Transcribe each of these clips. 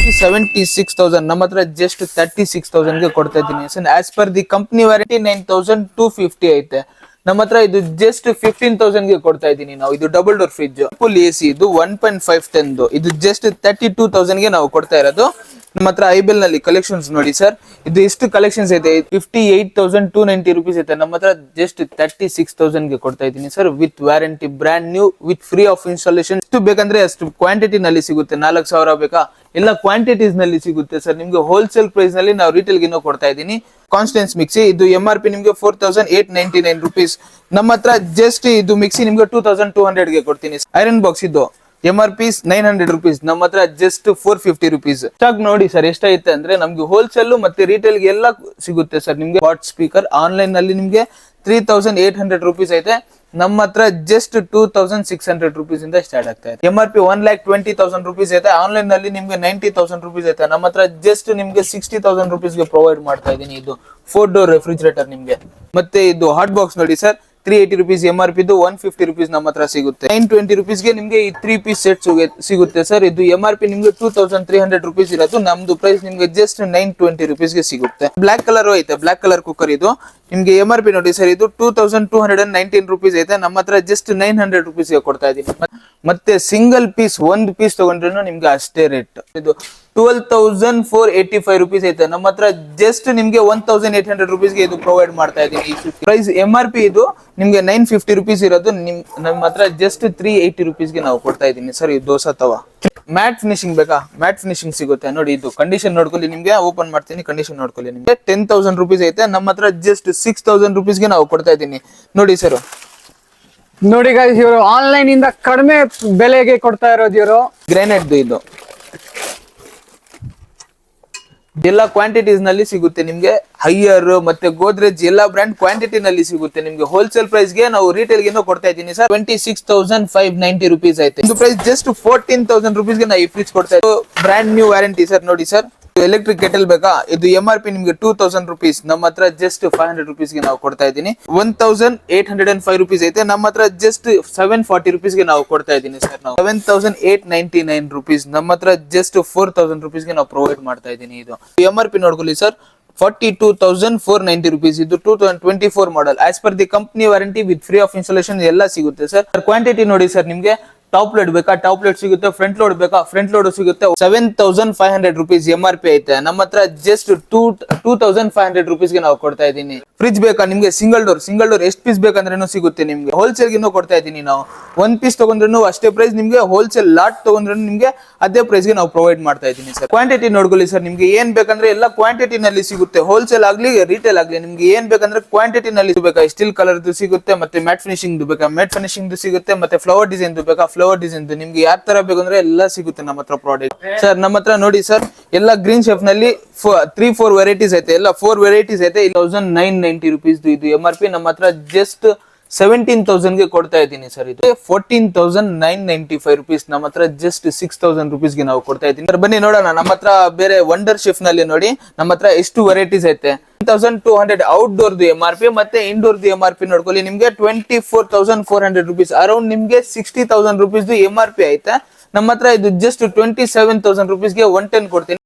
76,000 ನಮ್ಮ ಹತ್ರ ಜಸ್ಟ್ 36,000 ಗೆ ಕೊಡ್ತಾ ಇದ್ದೀನಿ. As per the company warranty 9,250 ಐತೆ. ನಮ್ಮ ಹತ್ರ ಇದು ಜಸ್ಟ್ 15,000 ಗೆ ಕೊಡ್ತಾ ಇದ್ದೀನಿ ನಾವು. ಇದು double door fridge full AC, ಇದು 1.5 ಟನ್, ಇದು ಜಸ್ಟ್ 32,000 ಗೆ ನಾವು ಕೊಡ್ತಾ ಇರೋದು. ನಮ್ಮ ಹತ್ರ ಐಬೆಲ್ ನಲ್ಲಿ ಕಲೆಕ್ಷನ್ಸ್ ನೋಡಿ ಸರ್, ಇದು ಎಷ್ಟು ಕಲೆಕ್ಷನ್ಸ್ ಐತೆ, 58,290 rupees ಐತೆ. ನಮ್ಮ ಹತ್ರ ಜಸ್ಟ್ 36,000 ಗೆ ಕೊಡ್ತಾ ಇದ್ದೀನಿ sir, with warranty, brand new, with free of installation. ಎಷ್ಟು ಬೇಕಂದ್ರೆ ಅಷ್ಟು ಕ್ವಾಂಟಿಟಿ ನಲ್ಲಿ ಸಿಗುತ್ತೆ. 4,000 ಬೇಕಾ, ಎಲ್ಲ ಕ್ವಾಂಟಿಟೀಸ್ ನಲ್ಲಿ ಸಿಗುತ್ತೆ ಸರ್ ನಿಮ್ಗೆ. ಹೋಲ್ಸೇಲ್ ಪ್ರೈಸ್ ನಲ್ಲಿ ನಾವು ರಿಟೇಲ್ ಗಿನ್ನೂ ಕೊಡ್ತಾ ಇದ್ದೀನಿ. ಕಾನ್ಸ್ಟೆನ್ಸ್ ಮಿಕ್ಸಿ, ಇದು MRP ನಿಮ್ಗೆ 4,899 rupees. ನಮ್ಮ ಹತ್ರ ಜಸ್ಟ್ ಇದು ಮಿಕ್ಸಿ ನಿಮ್ಗೆ 2,200 ಗೆ ಕೊಡ್ತೀನಿ. ಐರನ್ ಬಾಕ್ಸ್ ಇದು MRP 900 rupees, ನಮ್ಮ ಹತ್ರ ಜಸ್ಟ್ 450 rupees. ಸ್ಟಾಕ್ ನೋಡಿ ಸರ್ ಎಷ್ಟೈತೆ ಅಂದ್ರೆ, ನಮ್ಗೆ ಹೋಲ್ಸೇಲ್ ಮತ್ತೆ ರಿಟೇಲ್ ಗೆ ಎಲ್ಲ ಸಿಗುತ್ತೆ ಸರ್ ನಿಮ್ಗೆ. ವಾಟ್ ಸ್ಪೀಕರ್ ಆನ್ಲೈನ್ ನಲ್ಲಿ ನಿಮ್ಗೆ 3,800 rupees ಐತೆ. ನಮ್ಮ ಹತ್ರ ಜಸ್ಟ್ 2,600 rupees ಇಂದ ಸ್ಟಾರ್ಟ್ ಆಗ್ತಾ ಇದೆ. MRP 1,20,000 rupees ಐತೆ. ಆನ್ಲೈನ್ ನಲ್ಲಿ ನಿಮ್ಗೆ 90,000 rupees ಐತೆ. ನಮ್ಮ ಹತ್ರ ಜಸ್ಟ್ ನಿಮ್ಗೆ 60,000 rupees ಗೆ ಪ್ರೊವೈಡ್ ಮಾಡ್ತಾ ಇದ್ದೀನಿ. ಇದು 4 door ರೆಫ್ರಿಜರೇಟರ್ ನಿಮ್ಗೆ. ಮತ್ತೆ ಇದು ಹಾಟ್ ಬಾಕ್ಸ್ ನೋಡಿ ಸರ್, 380 rupees MRP, ಇದು 150 rupees ನಮ್ಮ ಹತ್ರ ಸಿಗುತ್ತೆ. 920 rupees ಗೆ ನಿಮ್ಗೆ ಈ 3 piece ಸೆಟ್ ಸಿಗುತ್ತೆ ಸರ್. ಇದು MRP ನಿಮ್ಗೆ 2,300 rupees ಇರೋದು, ನಮ್ದು ಪ್ರೈಸ್ ನಿಮ್ಗೆ ಜಸ್ಟ್ 920 rupees ಗೆ ಸಿಗುತ್ತೆ. ಬ್ಲಾಕ್ ಕಲರ್ ಐತೆ, ಬ್ಲಾಕ್ ಕಲರ್ ಕುಕ್ಕರ್ ಇದು ನಿಮ್ಗೆ MRP ನೋಡಿ ಸರ್, ಇದು 2,219 rupees ಐತೆ. ನಮ್ಮ ಹತ್ರ ಜಸ್ಟ್ 900 rupees ಗೆ ಕೊಡ್ತಾ ಇದೀನಿ. ಮತ್ತೆ ಸಿಂಗಲ್ ಪೀಸ್, ಒಂದು ಪೀಸ್ ತಗೊಂಡ್ರು ನಿಮ್ಗೆ ಅಷ್ಟೇ ರೇಟ್. ಇದು 12,485 rupees ಐತೆ. ನಮ್ಮ ಹತ್ರ ಜಸ್ಟ್ ನಿಮ್ಗೆ 1,800 rupees ಗೆ ಇದು ಪ್ರೊವೈಡ್ ಮಾಡ್ತಾ ಇದೀನಿ. ಪ್ರೈಸ್ MRP ಇದು ನಿಮ್ಗೆ 950 rupees ಇರೋದು, ನಮ್ಮ ಹತ್ರ ಜಸ್ಟ್ 380 rupees ಗೆ ನಾವು ಕೊಡ್ತಾ ಇದೀನಿ ಸರ್. ಇದು ದೋಸಾ ತವಾ. ಮ್ಯಾಟ್ ಫಿನಿಶಿಂಗ್ ಬೇಕಾ, ಮ್ಯಾಟ್ ಫಿನಿಶಿಂಗ್ ಸಿಗುತ್ತೆ ನೋಡಿ. ಇದು ಕಂಡೀಷನ್ ನೋಡ್ಕೊಳ್ಳಿ, ನಿಮ್ಗೆ ಓಪನ್ ಮಾಡ್ತೀನಿ, ಕಂಡೀಷನ್ ನೋಡ್ಕೊಳ್ಳಿ. ನಿಮ್ಗೆ 10,000 rupees ಐತೆ. ನಮ್ಮ ಹತ್ರ ಜಸ್ಟ್ 6,000 rupees ಗೆ ನಾವು ಕೊಡ್ತಾ ಇದೀನಿ ನೋಡಿ ಸರ್. ನೋಡಿ ಗೈಸ್, ಇವರು ಆನ್ಲೈನ್ ಇಂದ ಕಡಿಮೆ ಬೆಲೆಗೆ ಕೊಡ್ತಾ ಇರೋದು. ಇವರು ಗ್ರಾನೈಟ್ ಇದು ಎಲ್ಲ ಕ್ವಾಂಟಿಟೀಸ್ ನಲ್ಲಿ ಸಿಗುತ್ತೆ ನಿಮ್ಗೆ. ಹೈಯರ್ ಮತ್ತೆ ಗೋದ್ರೇಜ್ ಎಲ್ಲ ಬ್ರಾಂಡ್ ಕ್ವಾಂಟಿಟಿ ನಲ್ಲಿ ಸಿಗುತ್ತೆ ನಿಮ್ಗೆ. ಹೋಲ್ಸೇಲ್ ಪ್ರೈಸ್ ಗೆ ನಾವು ರಿಟೇಲ್ ಗೆ ಕೊಡ್ತಾ ಇದ್ದೀನಿ ಸರ್. 26,590 rupees ಐತೆ. ಇದು ಪ್ರೈಸ್ ಜಸ್ಟ್ 14,000 rupees ಗೆ ನಾವು ಈ ಫ್ರಿಡ್ಜ್ ಕೊಡ್ತಾ ಇದ್ದೀವಿ. ಬ್ರಾಂಡ್ ನ್ಯೂ ವ್ಯಾರಂಟಿ ಸರ್ ನೋಡಿ ಸರ್. ಎಲೆಕ್ಟ್ರಿಕ್ ಕೆಟಲ್ ಬೇಕಾ, ಇದು MRP ನಿಮ್ಗೆ 2,000 rupees, ನಮ್ಮ ಹತ್ರ ಜಸ್ಟ್ 500 rupees ಗೆ ನಾವು ಕೊಡ್ತಾ ಇದ್ದೀನಿ. 1,805 rupees ಐತೆ. ನಮ್ಮ ಹತ್ರ ಜಸ್ಟ್ 740 rupees ಗೆ ನಾವು ಕೊಡ್ತಾ ಇದ್ದೀನಿ ಸರ್. ನಾವು 7,899 rupees, ನಮ್ಮ ಹತ್ರ ಜಸ್ಟ್ 4,000 rupees ಗೆ ನಾವು ಪ್ರೊವೈಡ್ ಮಾಡ್ತಾ ಇದ್ದೀನಿ. ಇದು MRP ನೋಡ್ಕೊಳ್ಳಿ ಸರ್, 42,490 rupees. ಇದು 2024 model. As per the company warranty, with free of installation ಎಲ್ಲ ಸಿಗುತ್ತೆ ಸರ್. ಕ್ವಾಂಟಿಟಿ ನೋಡಿ ಸರ್, ನಿಮ್ಗೆ ಟಾಪ್ ಲೋಡ್ ಬೇಕಾ, ಟಾಪ್ ಲೋಡ್ ಸಿಗುತ್ತೆ. ಫ್ರಂಟ್ ಲೋಡ್ ಬೇಕಾ, ಫ್ರಂಟ್ ಲೋಡ್ ಸಿಗುತ್ತೆ. 7,500 rupees MRP ಐತೆ. ನಮ್ಮ ಹತ್ರ ಜಸ್ಟ್ 2,500 rupees ಗೆ ನಾವು ಕೊಡ್ತಾ ಇದ್ದೀನಿ. ಫ್ರಿಡ್ಜ್ ಬೇಕಾ ನಿಮ್ಗೆ, ಸಿಂಗಲ್ ಡೋರ್ ಎಷ್ಟು ಪೀಸ್ ಬೇಕಂದ್ರೂ ಸಿಗುತ್ತೆ ನಿಮ್ಗೆ. ಹೋಲ್ಸೇಲ್ ಗಿನ್ನೂ ಕೊಡ್ತಾ ಇದ್ದೀನಿ ನಾವು. 1 piece ತಗೊಂಡ್ರು ಅಷ್ಟೇ ಪ್ರೈಸ್ ನಿಮ್ಗೆ. ಹೋಲ್ಸೇಲ್ ಲಾಟ್ ತಗೊಂಡ್ರು ನಿಮ್ಗೆ ಅದೇ ಪ್ರೈಸ್ ಗೆ ನಾವು ಪ್ರೊವೈಡ್ ಮಾಡ್ತಾ ಇದ್ದೀನಿ ಸರ್. ಕ್ವಾಂಟಿಟಿ ನೋಡ್ಕೊಳ್ಳಿ ಸರ್, ನಿಮ್ಗೆ ಏನ್ ಬೇಕಂದ್ರೆ ಎಲ್ಲ ಕ್ವಾಂಟಿಟಿ ನಲ್ಲಿ ಸಿಗುತ್ತೆ. ಹೋಲ್ಸೇಲ್ ಆಗ್ಲಿ ರಿಟೇಲ್ ಆಗ್ಲಿ, ನಿಮ್ಗೆ ಏನ್ ಬೇಕಂದ್ರೆ ಕ್ವಾಂಟಿಟಿ ನಲ್ಲಿ ಬೇಕಾ. ಸ್ಟೀಲ್ ಕಲರ್ ಸಿಗುತ್ತೆ, ಮತ್ತೆ ಮ್ಯಾಟ್ ಫಿನಿಶಿಂಗ್ ಬೇಕಾ, ಮ್ಯಾಟ್ ಫಿನಿಶಿಂಗ್ ಸಿಗುತ್ತೆ. ಮತ್ತೆ ಫ್ಲವರ್ ಡಿಸೈನ್ ಬೇಕಾ, ಫ್ಲವರ್ ಡಿಸೈನ್ ನಿಮ್ಗೆ ಯಾವ ತರ ಬೇಕಂದ್ರೆ ಎಲ್ಲ ಸಿಗುತ್ತೆ ನಮ್ಮ ಹತ್ರ ಪ್ರಾಡಕ್ಟ್ ಸರ್. ನಮ್ಮ ಹತ್ರ ನೋಡಿ ಸರ್, ಎಲ್ಲ ಗ್ರೀನ್ ಶೇಪ್ ನಲ್ಲಿ 3-4 ವೆರೈಟೀಸ್ ಐತೆ. ಎಲ್ಲ 4 ವೆರೈಟೀಸ್ ಐತೆ. 1,990 rupees ಇದು MRP. ನಮ್ಮ ಹತ್ರ ಜಸ್ಟ್ 17,000 ಗೆ ಕೊಡ್ತಾ ಇದ್ದೀನಿ ಸರ್. ಇದು 14,995 rupees. ನಮ್ಮ ಹತ್ರ ಜಸ್ಟ್ 6,000 rupees ಗೆ ನಾವು ಕೊಡ್ತಾ ಇದ್ದೀನಿ ಸರ್. ಬನ್ನಿ ನೋಡೋಣ. ನಮ್ಮ ಹತ್ರ ಬೇರೆ ವಂಡರ್ ಶಿಫ್ಟ್ ನಲ್ಲಿ ನೋಡಿ, ನಮ್ಮ ಹತ್ರ ಎಷ್ಟು ವೆರೈಟೀಸ್ ಐತೆ. 1,200 ಔಟ್ಡೋರ್ MRP, ಮತ್ತೆ ಇಂಡೋರ್ MRP ನೋಡ್ಕೊಳ್ಳಿ. ನಿಮ್ಗೆ 24,400 rupees, ಅರೌಂಡ್ ನಿಮ್ಗೆ 60,000 rupees MRP ಐತೆ. ನಮ್ಮ ಹತ್ರ ಇದು ಜಸ್ಟ್ 27,000 rupees ಗೆ 110 ಕೊಡ್ತೀನಿ.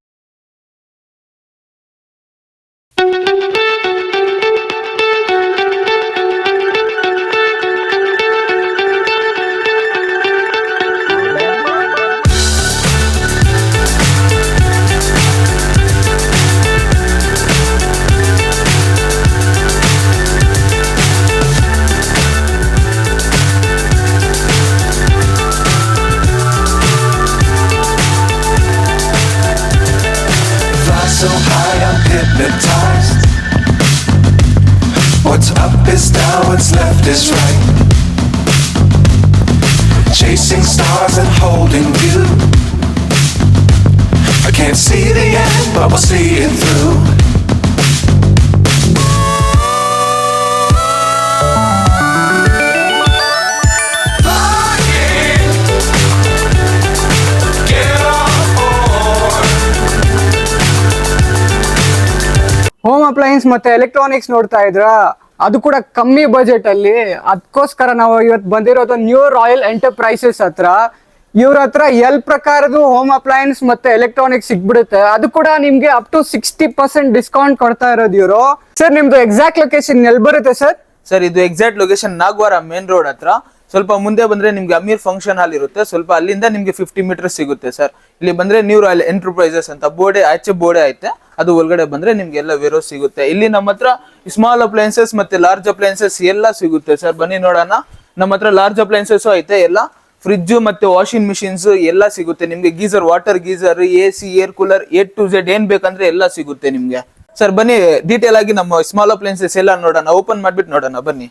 So high I'm hypnotized. What's up is down, what's left is right. Chasing stars and holding you. I can't see the end, but we'll see it through. Home appliances ಮತ್ತೆ electronics ನೋಡ್ತಾ ಇದ್ರ, ಅದು ಕೂಡ ಕಮ್ಮಿ budget ಅಲ್ಲಿ. ಅದಕ್ಕೋಸ್ಕರ ನಾವು ಇವತ್ತು ಬಂದಿರೋದು ನ್ಯೂ ರಾಯಲ್ ಎಂಟರ್ಪ್ರೈಸಸ್ ಹತ್ರ. ಇವ್ರ ಹತ್ರ ಎಲ್ ಪ್ರಕಾರದ ಹೋಮ್ ಅಪ್ಲಯನ್ಸ್ ಮತ್ತೆ ಎಲೆಕ್ಟ್ರಾನಿಕ್ಸ್ ಸಿಗ್ಬಿಡುತ್ತೆ. ಅದು ಕೂಡ ನಿಮ್ಗೆ ಅಪ್ ಟು 60% ಡಿಸ್ಕೌಂಟ್ ಕೊಡ್ತಾ ಇರೋದು ಇವರು. ಸರ್ ನಿಮ್ದು ಎಕ್ಸಾಕ್ಟ್ ಲೊಕೇಶನ್ ಎಲ್ಲಿ ಬರುತ್ತೆ ಸರ್? ಸರ್ ಇದು exact location Nagavara main road ಹತ್ರ. ಸ್ವಲ್ಪ ಮುಂದೆ ಬಂದ್ರೆ ನಿಮ್ಗೆ ಅಮೀರ್ ಫಂಕ್ಷನ್ ಹಾಲ್ ಇರುತ್ತೆ, ಸ್ವಲ್ಪ ಅಲ್ಲಿಂದ ನಿಮ್ಗೆ 50 ಮೀಟರ್ ಸಿಗುತ್ತೆ ಸರ್. ಇಲ್ಲಿ ಬಂದ್ರೆ ನ್ಯೂ ರಾಯಲ್ ಎಂಟರ್ಪ್ರೈಸಸ್ ಅಂತ ಬೋರ್ಡೆ ಆಚೆ ಬೋರ್ಡೆ ಐತೆ, ಅದು ಒಳಗಡೆ ಬಂದ್ರೆ ನಿಮ್ಗೆ ಎಲ್ಲ ವೇರೋ ಸಿಗುತ್ತೆ. ಇಲ್ಲಿ ನಮ್ಮ ಹತ್ರ ಸ್ಮಾಲ್ ಅಪ್ಲಯನ್ಸಸ್ ಮತ್ತೆ ಲಾರ್ಜ್ ಅಪ್ಲಯನ್ಸಸ್ ಎಲ್ಲ ಸಿಗುತ್ತೆ ಸರ್. ಬನ್ನಿ ನೋಡೋಣ. ನಮ್ಮ ಹತ್ರ ಲಾರ್ಜ್ ಅಪ್ಲಯನ್ಸಸ್ ಐತೆ, ಎಲ್ಲ ಫ್ರಿಡ್ಜ್ ಮತ್ತೆ ವಾಷಿಂಗ್ ಮಿಷಿನ್ಸ್ ಎಲ್ಲ ಸಿಗುತ್ತೆ ನಿಮ್ಗೆ. Geyser, water geyser, AC, air cooler, A to Z ಏನ್ ಬೇಕಂದ್ರೆ ಎಲ್ಲ ಸಿಗುತ್ತೆ ನಿಮ್ಗೆ. ಸರ್ ಬನ್ನಿ ಡೀಟೇಲ್ ಆಗಿ ನಮ್ಮ ಸ್ಮಾಲ್ ಅಪ್ಲಯನ್ಸಸ್ ಎಲ್ಲ ನೋಡೋಣ. ಓಪನ್ ಮಾಡ್ಬಿಟ್ಟು ನೋಡೋಣ ಬನ್ನಿ.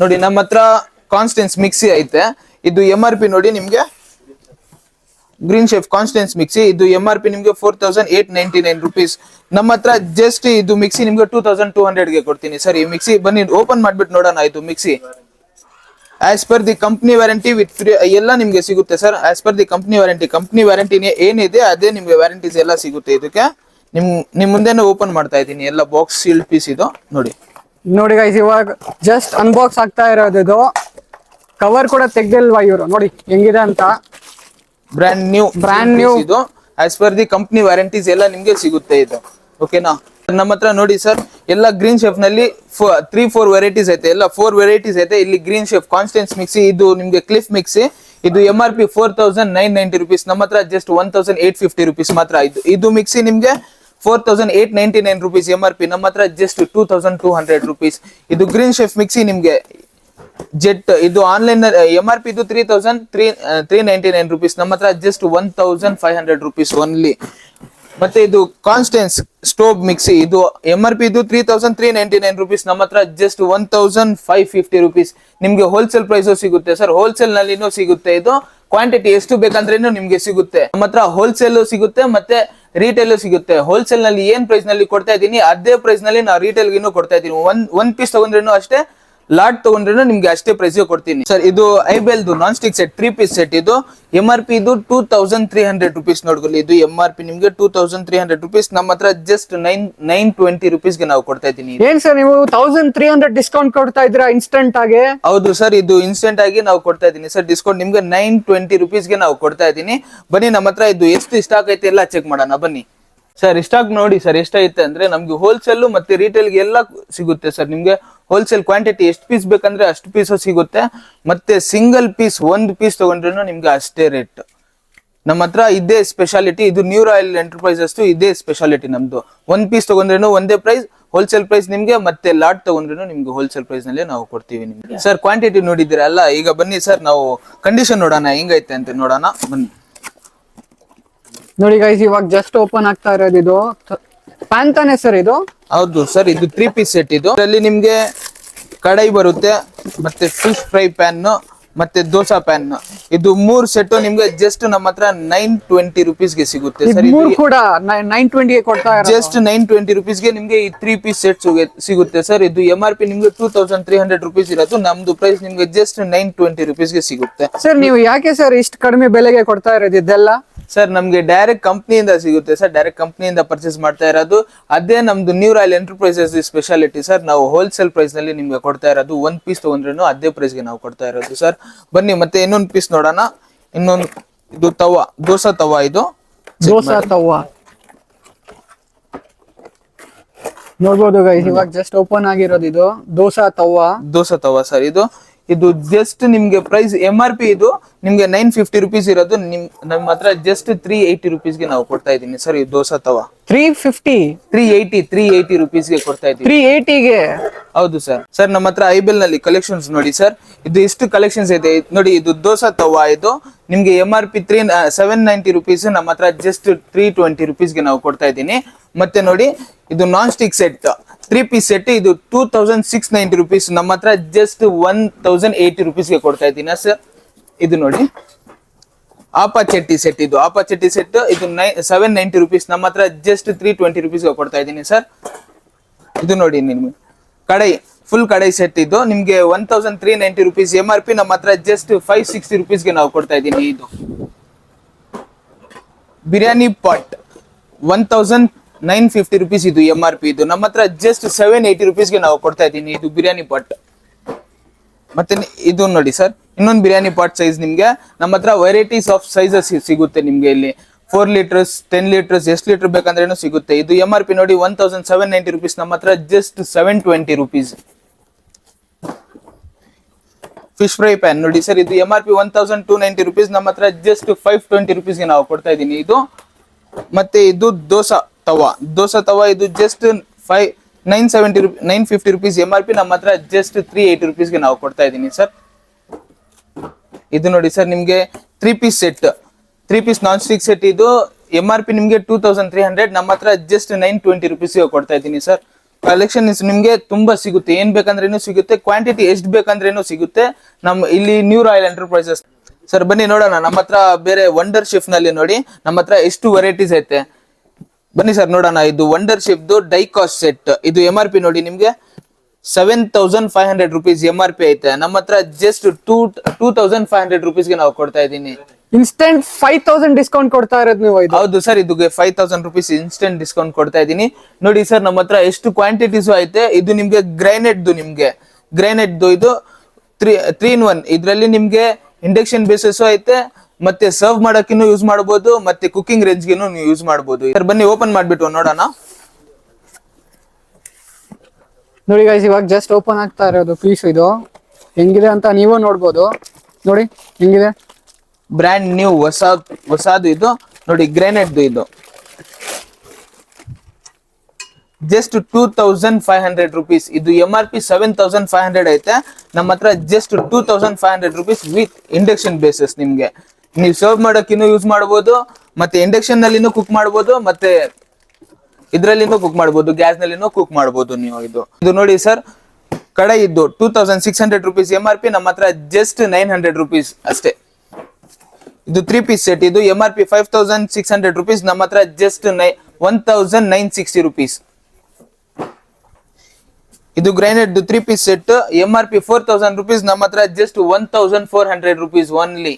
ನೋಡಿ ನಮ್ಮ ಹತ್ರ ಕಾನ್ಸ್ಟೆನ್ಸ್ ಮಿಕ್ಸಿ ಐತೆ. ಇದು MRP ನೋಡಿ ನಿಮ್ಗೆ ಗ್ರೀನ್ ಶೆಫ್ ಕಾನ್ಸ್ಟೆನ್ಸ್ ಮಿಕ್ಸಿ. ಇದು MRP ನಿಮ್ಗೆ 4899 ರುಪೀಸ್. ನಮ್ಮ ಹತ್ರ ಜಸ್ಟ್ ಇದು ಮಿಕ್ಸಿ ನಿಮ್ಗೆ 2200 ಗೆ ಕೊಡ್ತೀನಿ ಸರ್. ಈ ಮಿಕ್ಸಿ ಬನ್ನಿ ಓಪನ್ ಮಾಡ್ಬಿಟ್ಟು ನೋಡೋಣ. ಇದು mixie as per the company warranty with free ಎಲ್ಲ ನಿಮ್ಗೆ ಸಿಗುತ್ತೆ sir. As per the company warranty ಏನಿದೆ ಅದೇ ನಿಮ್ಗೆ ವ್ಯಾರಂಟೀಸ್ ಎಲ್ಲ ಸಿಗುತ್ತೆ ಇದಕ್ಕೆ. ನಿಮ್ ಮುಂದೆನೆ ಓಪನ್ ಮಾಡ್ತಾ ಇದ್ದೀನಿ. ಎಲ್ಲ ಬಾಕ್ಸ್ ಸೀಲ್ಡ್ ಪೀಸ್ ಇದು ನೋಡಿ ಗೈಸ್, ಇವಾಗ ಜಸ್ಟ್ ಅನ್ಬಾಕ್ಸ್ ಆಗ್ತಾ ಇರೋದು. ಇದು ಕವರ್ ಕೂಡ ತೆಗ್ದಿಲ್ವಾ ಇವರು, ನೋಡಿ ಹೆಂಗಿದೆ ಅಂತ. ಬ್ರ್ಯಾಂಡ್ ನ್ಯೂ ಇದು. As per the company warranties ಎಲ್ಲ ನಿಮ್ಗೆ ಸಿಗುತ್ತೆ ಇದು. ಓಕೆನಾ? ನಮ್ಮ ಹತ್ರ ನೋಡಿ ಸರ್ ಎಲ್ಲ ಗ್ರೀನ್ ಶೆಫ್ ನಲ್ಲಿ 3-4 ವೆರೈಟೀಸ್ ಐತೆ. ಎಲ್ಲ 4 ವೆರೈಟೀಸ್ ಐತೆ ಇಲ್ಲಿ. ಗ್ರೀನ್ ಶೆಫ್ ಕಾನ್ಸ್ಟೆನ್ಸ್ ಮಿಕ್ಸಿ, ಇದು ನಿಮ್ಗೆ ಕ್ಲಿಫ್ ಮಿಕ್ಸಿ. ಇದು MRP 4990 ರುಪೀಸ್. ನಮ್ಮ ಹತ್ರ ಜಸ್ಟ್ 1850 ರುಪೀಸ್ ಮಾತ್ರ. ಇದು ಮಿಕ್ಸಿ ನಿಮ್ಗೆ 4899 ರುಪೀಸ್ MRP. ನಮ್ಮ ಹತ್ರ ಜಸ್ಟ್ 2200 ರುಪೀಸ್. ಇದು ಗ್ರೀನ್ ಶೆಫ್ ಮಿಕ್ಸಿ ನಿಮ್ಗೆ ಜೆಟ್. ಇದು ಆನ್ಲೈನ್ MRP ಇದು 3399 ರುಪೀಸ್. ನಮ್ಮ ಹತ್ರ ಜಸ್ಟ್ 1500 ರುಪೀಸ್ ಓನ್ಲಿ. ಮತ್ತೆ ಇದು ಕಾನ್ಸ್ಟೆನ್ಸ್ ಸ್ಟೋವ್ ಮಿಕ್ಸಿ. ಇದು MRP ಇದು 3399 ರುಪೀಸ್. ನಮ್ಮ ಹತ್ರ ಜಸ್ಟ್ 1550 ರುಪೀಸ್. ನಿಮ್ಗೆ ಹೋಲ್ಸೇಲ್ ಪ್ರೈಸ್ ಸಿಗುತ್ತೆ ಸರ್. ಹೋಲ್ಸೇಲ್ ನಲ್ಲಿನೂ ಸಿಗುತ್ತೆ. ಇದು ಕ್ವಾಂಟಿಟಿ ಎಷ್ಟು ಬೇಕಂದ್ರೇನು ನಿಮ್ಗೆ ಸಿಗುತ್ತೆ. ನಮ್ಮ ಹತ್ರ ಹೋಲ್ಸೇಲ್ ಸಿಗುತ್ತೆ ಮತ್ತೆ ರಿಟೇಲ್ ಸಿಗುತ್ತೆ. ಹೋಲ್ಸೇಲ್ ನಲ್ಲಿ ಏನ್ ಪ್ರೈಸ್ ನಲ್ಲಿ ಕೊಡ್ತಾ ಇದ್ದೀನಿ ಅದೇ ಪ್ರೈಸ್ ನಲ್ಲಿ ನಾವು ರಿಟೇಲ್ ಗಿನ್ನೂ ಕೊಡ್ತಾ ಇದ್ದೀನಿ. ಒಂದ್ ಪೀಸ್ ತಗೊಂಡ್ರೇನು ಅಷ್ಟೇ, ಲಾಟ್ ತಗೊಂಡ್ರೇನು ನಿಮ್ಗೆ ಅಷ್ಟೇ ಪ್ರೈಸ್ ಕೊಡ್ತೀನಿ ಸರ್. ಇದು ಐಬೆಲ್ದು non stick set 3 piece set. ಇದು MRP ಇದು 2300 ರುಪೀಸ್. ನೋಡ್ಕೊಳ್ಳಿ, ಇದು MRP ನಿಮ್ಗೆ 2300 ರುಪೀಸ್. ನಮ್ಮ ಹತ್ರ ಜಸ್ಟ್ 920 ರುಪೀಸ್ಗೆ ನಾವು ಕೊಡ್ತಾ ಇದ್ದೀನಿ. ಏನ್ ಸರ್ ನೀವು 1300 ಡಿಸ್ಕೌಂಟ್ ಕೊಡ್ತಾ ಇದ್ದೀರಾ ಇನ್ಸ್ಟೆಂಟ್ ಆಗಿ? ಹೌದು ಸರ್, ಇದು ಇನ್ಸ್ಟೆಂಟ್ ಆಗಿ ನಾವು ಕೊಡ್ತಾ ಇದ್ದೀನಿ ಸರ್. ಡಿಸ್ಕೌಂಟ್ ನಿಮ್ಗೆ 920 ರುಪೀಸ್ಗೆ ನಾವು ಕೊಡ್ತಾ ಇದ್ದೀನಿ. ಬನ್ನಿ ನಮ್ಮ ಹತ್ರ ಇದು ಎಷ್ಟು ಸ್ಟಾಕ್ ಐತೆ ಎಲ್ಲ ಚೆಕ್ ಮಾಡೋಣ ಬನ್ನಿ. ಸರ್ ಸ್ಟಾಕ್ ನೋಡಿ ಸರ್ ಎಷ್ಟೈತೆ ಅಂದ್ರೆ ನಮ್ಗೆ ಹೋಲ್ಸೇಲ್ ಮತ್ತೆ ರಿಟೇಲ್ಗೆ ಎಲ್ಲ ಸಿಗುತ್ತೆ ಸರ್. ನಿಮ್ಗೆ ಹೋಲ್ಸೇಲ್ ಕ್ವಾಂಟಿಟಿ ಎಷ್ಟು ಪೀಸ್ ಬೇಕಂದ್ರೆ ಅಷ್ಟು ಪೀಸ್ ಸಿಗುತ್ತೆ. ಮತ್ತೆ ಸಿಂಗಲ್ ಪೀಸ್ 1 ಪೀಸ್ ತಗೊಂಡ್ರೇನು ನಿಮ್ಗೆ ಅಷ್ಟೇ ರೇಟ್. ನಮ್ಮ ಹತ್ರ ಇದೇ ಸ್ಪೆಷಾಲಿಟಿ. ಇದು ನ್ಯೂ ರಾಯಲ್ ಎಂಟರ್ಪ್ರೈಸಸ್ ಇದೇ ಸ್ಪೆಷಾಲಿಟಿ ನಮ್ದು. 1 ಪೀಸ್ ತಗೊಂಡ್ರೇನು ಒಂದೇ ಪ್ರೈಸ್, ಹೋಲ್ಸೇಲ್ ಪ್ರೈಸ್ ನಿಮ್ಗೆ. ಮತ್ತೆ ಲಾಟ್ ತಗೊಂಡ್ರೇನು ನಿಮ್ಗೆ ಹೋಲ್ಸೇಲ್ ಪ್ರೈಸ್ ನಲ್ಲಿ ನಾವು ಕೊಡ್ತೀವಿ ನಿಮ್ಗೆ. ಸರ್ ಕ್ವಾಂಟಿಟಿ ನೋಡಿದಿರಲ್ಲ, ಈಗ ಬನ್ನಿ ಸರ್ ನಾವು ಕಂಡೀಷನ್ ನೋಡೋಣ ಹೆಂಗೈತೆ ಅಂತ ನೋಡೋಣ ಬನ್ನಿ. ನೋಡಿ ಗೈಸ್, ಇವಾಗ ಜಸ್ಟ್ ಓಪನ್ ಆಗ್ತಾ ಇರೋದು. ಇದು ಪ್ಯಾನ್ ತಾನೆ ಸರ್? ಇದು ಹೌದು ಸರ್, ಇದು 3 ಪೀಸ್ ಸೆಟ್. ಇದು ಇದರಲ್ಲಿ ನಿಮ್ಗೆ ಕಡಾಯಿ ಬರುತ್ತೆ, ಮತ್ತೆ ಫಿಶ್ ಫ್ರೈ ಪ್ಯಾನ್, ಮತ್ತೆ ದೋಸಾ ಪ್ಯಾನ್. ಇದು 3 ಸೆಟ್ ನಿಮ್ಗೆ ಜಸ್ಟ್ ನಮ್ಮ ಹತ್ರ 920 ರುಪೀಸ್ಗೆ ಸಿಗುತ್ತೆ ಸರ್. ಮೂರು ಕೂಡ 920 ಕೊಡ್ತಾ ಇರೋದು. ಜಸ್ಟ್ 920 ರುಪೀಸ್ಗೆ ನಿಮ್ಗೆ ಈ 3 ಪೀಸ್ ಸೆಟ್ ಸಿಗುತ್ತೆ ಸರ್. ಇದು MRP ನಿಮ್ಗೆ 2300 ರುಪೀಸ್ ಇರೋದು. ನಮ್ದು ಪ್ರೈಸ್ ನಿಮ್ಗೆ ಜಸ್ಟ್ 920 ರುಪೀಸ್ಗೆ ಸಿಗುತ್ತೆ ಸರ್. ನೀವು ಯಾಕೆ ಸರ್ ಇಷ್ಟು ಕಡಿಮೆ ಬೆಲೆಗೆ ಕೊಡ್ತಾ ಇರೋದು ಇದೆಲ್ಲ? ಸರ್ ನಮ್ಗೆ ಡೈರೆಕ್ಟ್ ಕಂಪ್ನಿಯಿಂದ ಸಿಗುತ್ತೆ ಸರ್. ಡೈರೆಕ್ಟ್ ಕಂಪ್ನಿಯಿಂದ ಪರ್ಚೇಸ್ ಮಾಡ್ತಾ ಇರೋದು. ಅದೇ ನಮ್ದು new royal enterprises speciality sir. ನಾವು ಹೋಲ್ಸೇಲ್ ಪ್ರೈಸ್ ನಲ್ಲಿ ನಿಮ್ಗೆ ಕೊಡ್ತಾ ಇರೋದು. 1 ಪೀಸ್ ತಗೊಂಡ್ರೇನು ಅದೇ ಪ್ರೈಸ್ಗೆ ನಾವು ಕೊಡ್ತಾ ಇರೋದು ಸರ್. ಬನ್ನಿ ಮತ್ತೆ ಇನ್ನೊಂದು ಪೀಸ್ ನೋಡೋಣ. ಇನ್ನೊಂದು ಇದು ತವಾ, ದೋಸಾ ತವಾ. ಇದು ದೋಸಾ ತವಾ ನೋಡ್ಬೋದು ಗೈಸ್, ಇವಾಗ ಜಸ್ಟ್ ಓಪನ್ ಆಗಿರೋದು. ಇದು ದೋಸಾ ತವಾ ಸರ್. ಇದು ಜಸ್ಟ್ ನಿಮ್ಗೆ ಪ್ರೈಸ್ MRP ಇದು ನಿಮ್ಗೆ 950 ರುಪೀಸ್ ಇರೋದು. ನಮ್ಮ ಹತ್ರ ಜಸ್ಟ್ 380 ರುಪೀಸ್ಗೆ ನಾವು ಕೊಡ್ತಾ ಇದ್ದೀನಿ ಸರ್. ಈ ದೋಸಾ ತವಾ 380 ರುಪೀಸ್ಗೆ ಕೊಡ್ತಾ ಇದ್ದೀನಿ. 380ಗೆ? ಹೌದು ಸರ್. ಸರ್ ನಮ್ಮ ಹತ್ರ ಐಬೆಲ್ ನಲ್ಲಿ ಕಲೆಕ್ಷನ್ಸ್ ನೋಡಿ ಸರ್. ಇದು ಎಷ್ಟು ಕಲೆಕ್ಷನ್ಸ್ ಇದೆ ನೋಡಿ. ಇದು ದೋಸಾ ತವಾ. ಇದು ನಿಮ್ಗೆ MRP 790 ರುಪೀಸ್. ನಮ್ಮ ಹತ್ರ ಜಸ್ಟ್ 320 ರುಪೀಸ್ಗೆ ನಾವು ಕೊಡ್ತಾ ಇದ್ದೀನಿ. ಮತ್ತೆ ನೋಡಿ ಇದು non stick set 3 piece set. ಇದು 2690 ರುಪೀಸ್. ನಮ್ಮ ಹತ್ರ ಜಸ್ಟ್ 1080 ರುಪೀಸ್ಗೆ ಕೊಡ್ತಾ ಇದ್ದೀನಿ ಸರ್. ಇದು ನೋಡಿ ಆಪಾ ಚಟ್ಟಿ ಸೆಟ್. ಇದು ಆಪಾ ಚಟ್ಟಿ ಸೆಟ್. ಇದು 790 ರುಪೀಸ್. ನಮ್ಮ ಹತ್ರ ಜಸ್ಟ್ 320 ರುಪೀಸ್ಗೆ ಕೊಡ್ತಾ ಇದ್ದೀನಿ ಸರ್. ಇದು ನೋಡಿ ನಿಮ್ಗೆ ಕಡಾಯಿ, ಫುಲ್ ಕಡಾಯಿ ಸೆಟ್. ಇದು ನಿಮ್ಗೆ 1390 ರುಪೀಸ್ MRP. ನಮ್ಮ ಹತ್ರ ಜಸ್ಟ್ 560 ರುಪೀಸ್ಗೆ ನಾವು ಕೊಡ್ತಾ ಇದ್ದೀನಿ. ಇದು ಬಿರಿಯಾನಿ ಪಾಟ್ 1950 ರುಪೀಸ್. ಇದು MRP. ಇದು ನಮ್ಮ ಹತ್ರ ಜಸ್ಟ್ 780 ರುಪೀಸ್ಗೆ ನಾವು ಕೊಡ್ತಾ ಇದ್ದೀನಿ. ಇದು ಬಿರಿಯಾನಿ ಪಾಟ್. ಮತ್ತೆ ಇದು ನೋಡಿ ಸರ್, ಇನ್ನೊಂದು ಬಿರಿಯಾನಿ ಪಾಟ್ ಸೈಜ್ ನಿಮ್ಗೆ ನಮ್ಮ ಹತ್ರ ವೆರೈಟೀಸ್ ಆಫ್ ಸೈಜಸ್ ಸಿಗುತ್ತೆ ನಿಮ್ಗೆ ಇಲ್ಲಿ 4 ಲೀಟರ್ಸ್ 10 ಲೀಟರ್ಸ್ ಎಷ್ಟು ಲೀಟರ್ ಬೇಕಂದ್ರೇನು ಸಿಗುತ್ತೆ. ಇದು MRP ನೋಡಿ 1790 rupees, ನಮ್ಮ ಹತ್ರ just 720 rupees. Fish fry PAN ನೋಡಿ ಸರ್, ಇದು MRP 1290 rupees, ನಮ್ಮ ಹತ್ರ ಜಸ್ಟ್ 520 rupees ಗೆ ನಾವು ಕೊಡ್ತಾ ಇದೀನಿ ಇದು. ಮತ್ತೆ ಇದು ದೋಸಾ ತವಾ ಇದು ಜಸ್ಟ್ 950 rupees MRP, ನಮ್ಮ ಹತ್ರ ಜಸ್ಟ್ 380 rupees ಗೆ ನಾವು ಕೊಡ್ತಾ ಇದೀನಿ ಸರ್. ಇದು ನೋಡಿ ಸರ್ ನಿಮ್ಗೆ 3 ಪೀಸ್ ನಾನ್ ಸ್ಟಿಕ್ ಸೆಟ್, ಇದು MRP ನಿಮ್ಗೆ 2300, ನಮ್ಮ ಹತ್ರ ಜಸ್ಟ್ 920 rupees ಗೆ ಕೊಡ್ತಾ ಇದೀನಿ ಸರ್. ಕಲೆಕ್ಷನ್ ನಿಮ್ಗೆ ತುಂಬಾ ಸಿಗುತ್ತೆ, ಏನ್ ಬೇಕಂದ್ರೇನು ಸಿಗುತ್ತೆ, ಕ್ವಾಂಟಿಟಿ ಎಷ್ಟು ಬೇಕಂದ್ರೇನು ಸಿಗುತ್ತೆ ನಮ್ಮ ಇಲ್ಲಿ ನ್ಯೂ ರಾಯಲ್ ಎಂಟರ್ಪ್ರೈಸಸ್. ಸರ್ ಬನ್ನಿ ನೋಡೋಣ, ನಮ್ಮ ಹತ್ರ ಬೇರೆ ವಂಡರ್ ಶಿಫ್ಟ್ ನಲ್ಲಿ ನೋಡಿ ನಮ್ಮ ಹತ್ರ ಎಷ್ಟು ವೆರೈಟೀಸ್ ಐತೆ. ಬನ್ನಿ ಸರ್ ನೋಡೋಣ. ಇದು Wonderchef die cast set, ಇದು MRP ನೋಡಿ ನಿಮ್ಗೆ 7500 rupees MRP ಐತೆ, ನಮ್ಮ ಹತ್ರ ಜಸ್ಟ್ 2500 rupees ಗೆ ನಾವು ಕೊಡ್ತಾ ಇದೀನಿ. ಇನ್ಸ್ಟೆಂಟ್ 5000 ಡಿಸ್ಕೌಂಟ್ ಕೊಡ್ತಾ ಇರೋದು ನೀವು ಇದು? ಹೌದು ಸರ್, ಇದು 5000 rupees ಇನ್ಸ್ಟೆಂಟ್ ಡಿಸ್ಕೌಂಟ್ ಕೊಡ್ತಾ ಇದೀನಿ. ನೋಡಿ ಸರ್ ನಮ್ಮ ಹತ್ರ ಎಷ್ಟು ಕ್ವಾಂಟಿಟೀಸ್ ಐತೆ. ಇದು ನಿಮ್ಗೆ ಗ್ರೈನೆಟ್ ಇದು 3 in 1, ಇದ್ರಲ್ಲಿ ನಿಮ್ಗೆ ಇಂಡಕ್ಷನ್ ಬೇಸಸ್ ಐತೆ, ಮತ್ತೆ ಸರ್ವ್ ಮಾಡಕ್ಕಿನ್ನು ಯೂಸ್ ಮಾಡಬಹುದು, ಮತ್ತೆ ಕುಕಿಂಗ್ ರೇಂಜ್ ಗೆ ನೀವು ಯೂಸ್ ಮಾಡಬಹುದು. ಸರ್ ಬನ್ನಿ ಓಪನ್ ಮಾಡ್ಬಿಟ್ಟು ನೋಡೋಣ. ನೋಡಿ ಗೈಸ್, ಇವಾಗ ಜಸ್ಟ್ ಓಪನ್ ಆಗ್ತಾ ಇರೋದು ಪೀಸ್. ಇದು ಹೆಂಗಿದೆ ಅಂತ ನೀವು ನೋಡ್ಬೋದು. ನೋಡಿ ಹೆಂಗಿದೆ, ಬ್ರ್ಯಾಂಡ್ ನ್ಯೂ ಹೊಸದು ಇದು ನೋಡಿ, ಗ್ರಾನೈಟ್ ಇದು ಜಸ್ಟ್ 2500 rupees. ಇದು MRP 7500 ಐತೆ, ನಮ್ಮ ಹತ್ರ just 2500 rupees with induction basis. ನಿಮ್ಗೆ ನೀವು ಸರ್ವ್ ಮಾಡಕ್ಕಿನ್ನು ಯೂಸ್ ಮಾಡಬಹುದು, ಮತ್ತೆ ಇಂಡಕ್ಷನ್ ನಲ್ಲಿನೂ ಕುಕ್ ಮಾಡಬಹುದು, ಮತ್ತೆ ಇದ್ರಲ್ಲಿನೂ ಕುಕ್ ಮಾಡಬಹುದು, ಗ್ಯಾಸ್ ನಲ್ಲಿನೂ ಕುಕ್ ಮಾಡಬಹುದು ನೀವು. ಇದು ನೋಡಿ ಸರ್, ಕಡಾಯಿ ಇದ್ದು 2600 rupees MRP, ನಮ್ಮ ಹತ್ರ ಜಸ್ಟ್ 900 rupees ಅಷ್ಟೇ. ಇದು 3 ಪೀಸ್ ಸೆಟ್, ಇದು MRP 5600 rupees, ನಮ್ಮ ಹತ್ರ ಜಸ್ಟ್ 1960 rupees. ಇದು granite 3 piece set, MRP 4000 rupees, ನಮ್ಮ ಹತ್ರ ಜಸ್ಟ್ 1400 rupees ಓನ್ಲಿ.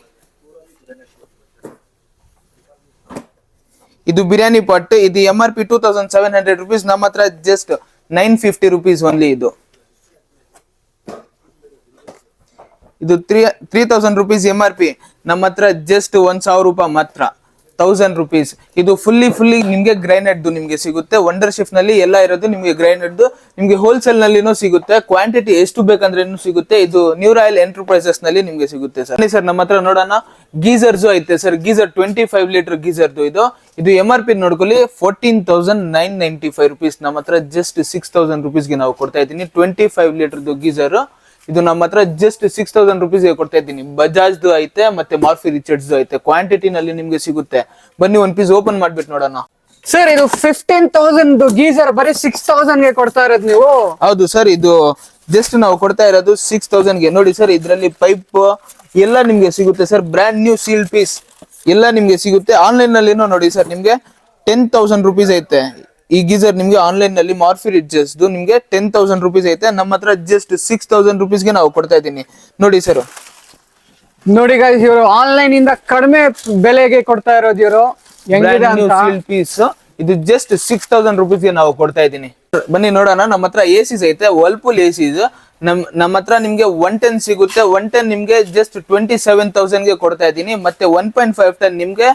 ಇದು ಬಿರಿಯಾನಿ ಪಾಟ್, ಇದು MRP 2700 rupees, ನಮ್ಮ ಹತ್ರ ಜಸ್ಟ್ 950 rupees ಓನ್ಲಿ. ಇದು 3000 rupees MRP, ನಮ್ಮ ಹತ್ರ ಜಸ್ಟ್ 1000 ರೂಪಾಯಿ ಮಾತ್ರ, 1000 rupees. ಇದು ಫುಲ್ಲಿ ನಿಮ್ಗೆ ಗ್ರೈನೇಟ್ ನಿಮ್ಗೆ ಸಿಗುತ್ತೆ. ವಂಡರ್ ಶಿಫ್ಟ್ ನಲ್ಲಿ ಎಲ್ಲ ಇರೋದು ನಿಮ್ಗೆ ಗ್ರೈನೇಟ್, ನಿಮ್ಗೆ ಹೋಲ್ಸೇಲ್ ನಲ್ಲಿನೂ ಸಿಗುತ್ತೆ, ಕ್ವಾಂಟಿಟಿ ಎಷ್ಟು ಬೇಕಂದ್ರೇನು ಸಿಗುತ್ತೆ. ಇದು ನ್ಯೂ ರಾಯಲ್ ಎಂಟರ್ಪ್ರೈಸಸ್ ನಲ್ಲಿ ನಿಮ್ಗೆ ಸಿಗುತ್ತೆ ಸರ್. ನಮ್ಮ ಹತ್ರ ನೋಡೋಣ, ಗೀಸರ್ಸ್ ಐತೆ ಸರ್. ಗೀಸರ್ 25 ಲೀಟರ್ ಗೀಸರ್ದು ಇದು MRP ನೋಡ್ಕೊಳ್ಳಿ 14,995 rupees, ನಮ್ಮ ಹತ್ರ ಜಸ್ಟ್ 6000 rupees ಗೆ ನಾವು ಕೊಡ್ತಾ ಇದ್ದೀನಿ. 25 ಲೀಟರ್ದು ಗೀಸರ್ ಇದು ನಮ್ಮ ಹತ್ರ ಜಸ್ಟ್ 6000 rupees ಗೆ ಕೊಡ್ತಾ ಇದ್ದೀನಿ. ಬಜಾಜ್ದು ಐತೆ, ಮತ್ತೆ ಮಾರ್ಫಿ ರಿಚರ್ಡ್ಸ್ ಐತೆ, ಕ್ವಾಂಟಿಟಿ ನಲ್ಲಿ ನಿಮ್ಗೆ ಸಿಗುತ್ತೆ. ಬನ್ನಿ ಒಂದ್ ಪೀಸ್ ಓಪನ್ ಮಾಡ್ಬಿಟ್ಟು ನೋಡೋಣ. ಸರ್ ಇದು 15,000 ಗೀಸರ್ ಬರೀ 6000 ಗೆ ಕೊಡ್ತಾ ಇರೋದು ನೀವು? ಹೌದು ಸರ್, ಇದು ಜಸ್ಟ್ ನಾವು ಕೊಡ್ತಾ ಇರೋದು 6000 ಗೆ. ನೋಡಿ ಸರ್, ಇದ್ರಲ್ಲಿ ಪೈಪ್ ಎಲ್ಲ ನಿಮ್ಗೆ ಸಿಗುತ್ತೆ sir, brand new sealed piece ಎಲ್ಲ ನಿಮ್ಗೆ ಸಿಗುತ್ತೆ. ಆನ್ಲೈನ್ ನಲ್ಲಿ ನೋಡಿ ಸರ್, ನಿಮ್ಗೆ 10,000 rupees ಐತೆ ಈ ಗೀಸರ್. ನಿಮ್ಗೆ ಆನ್ಲೈನ್ ನಲ್ಲಿ ಮಾರ್ಫಿ ರಿಚರ್ಸ್ ನಿಮ್ಗೆ 10,000 rupees ಐತೆ, ನಮ್ಮ ಹತ್ರ ಜಸ್ಟ್ 6000 rupees ಗೆ ನಾವು ಕೊಡ್ತಾ ಇದ್ದೀನಿ. ನೋಡಿ ಸರ್, ನೋಡಿ ಗೈಸ್, ಇವರು ಆನ್ಲೈನ್ ಇಂದ ಕಡಿಮೆ ಬೆಲೆಗೆ ಕೊಡ್ತಾ ಇರೋದು. ಇವರು ಹೆಂಗಿದೆ ಅಂತ ಪೀಸ್ ಇದು ಜಸ್ಟ್ 6000 rupees ಗೆ ನಾವು ಕೊಡ್ತಾ ಇದ್ದೀನಿ. ಬನ್ನಿ ನೋಡೋಣ. ನಮ್ಮ ಹತ್ರ ಎಸಿಸ್ ಐತೆ, ವರ್ಲ್ಪೂಲ್ ಎಸಿಸ್ ನಮ್ಮ ಹತ್ರ ನಿಮ್ಗೆ 110 ಸಿಗುತ್ತೆ. 110 ನಿಮ್ಗೆ ಜಸ್ಟ್ 27,000 ಗೆ ಕೊಡ್ತಾ ಇದ್ದೀನಿ. ಮತ್ತೆ 1.5 ton ನಿಮ್ಗೆ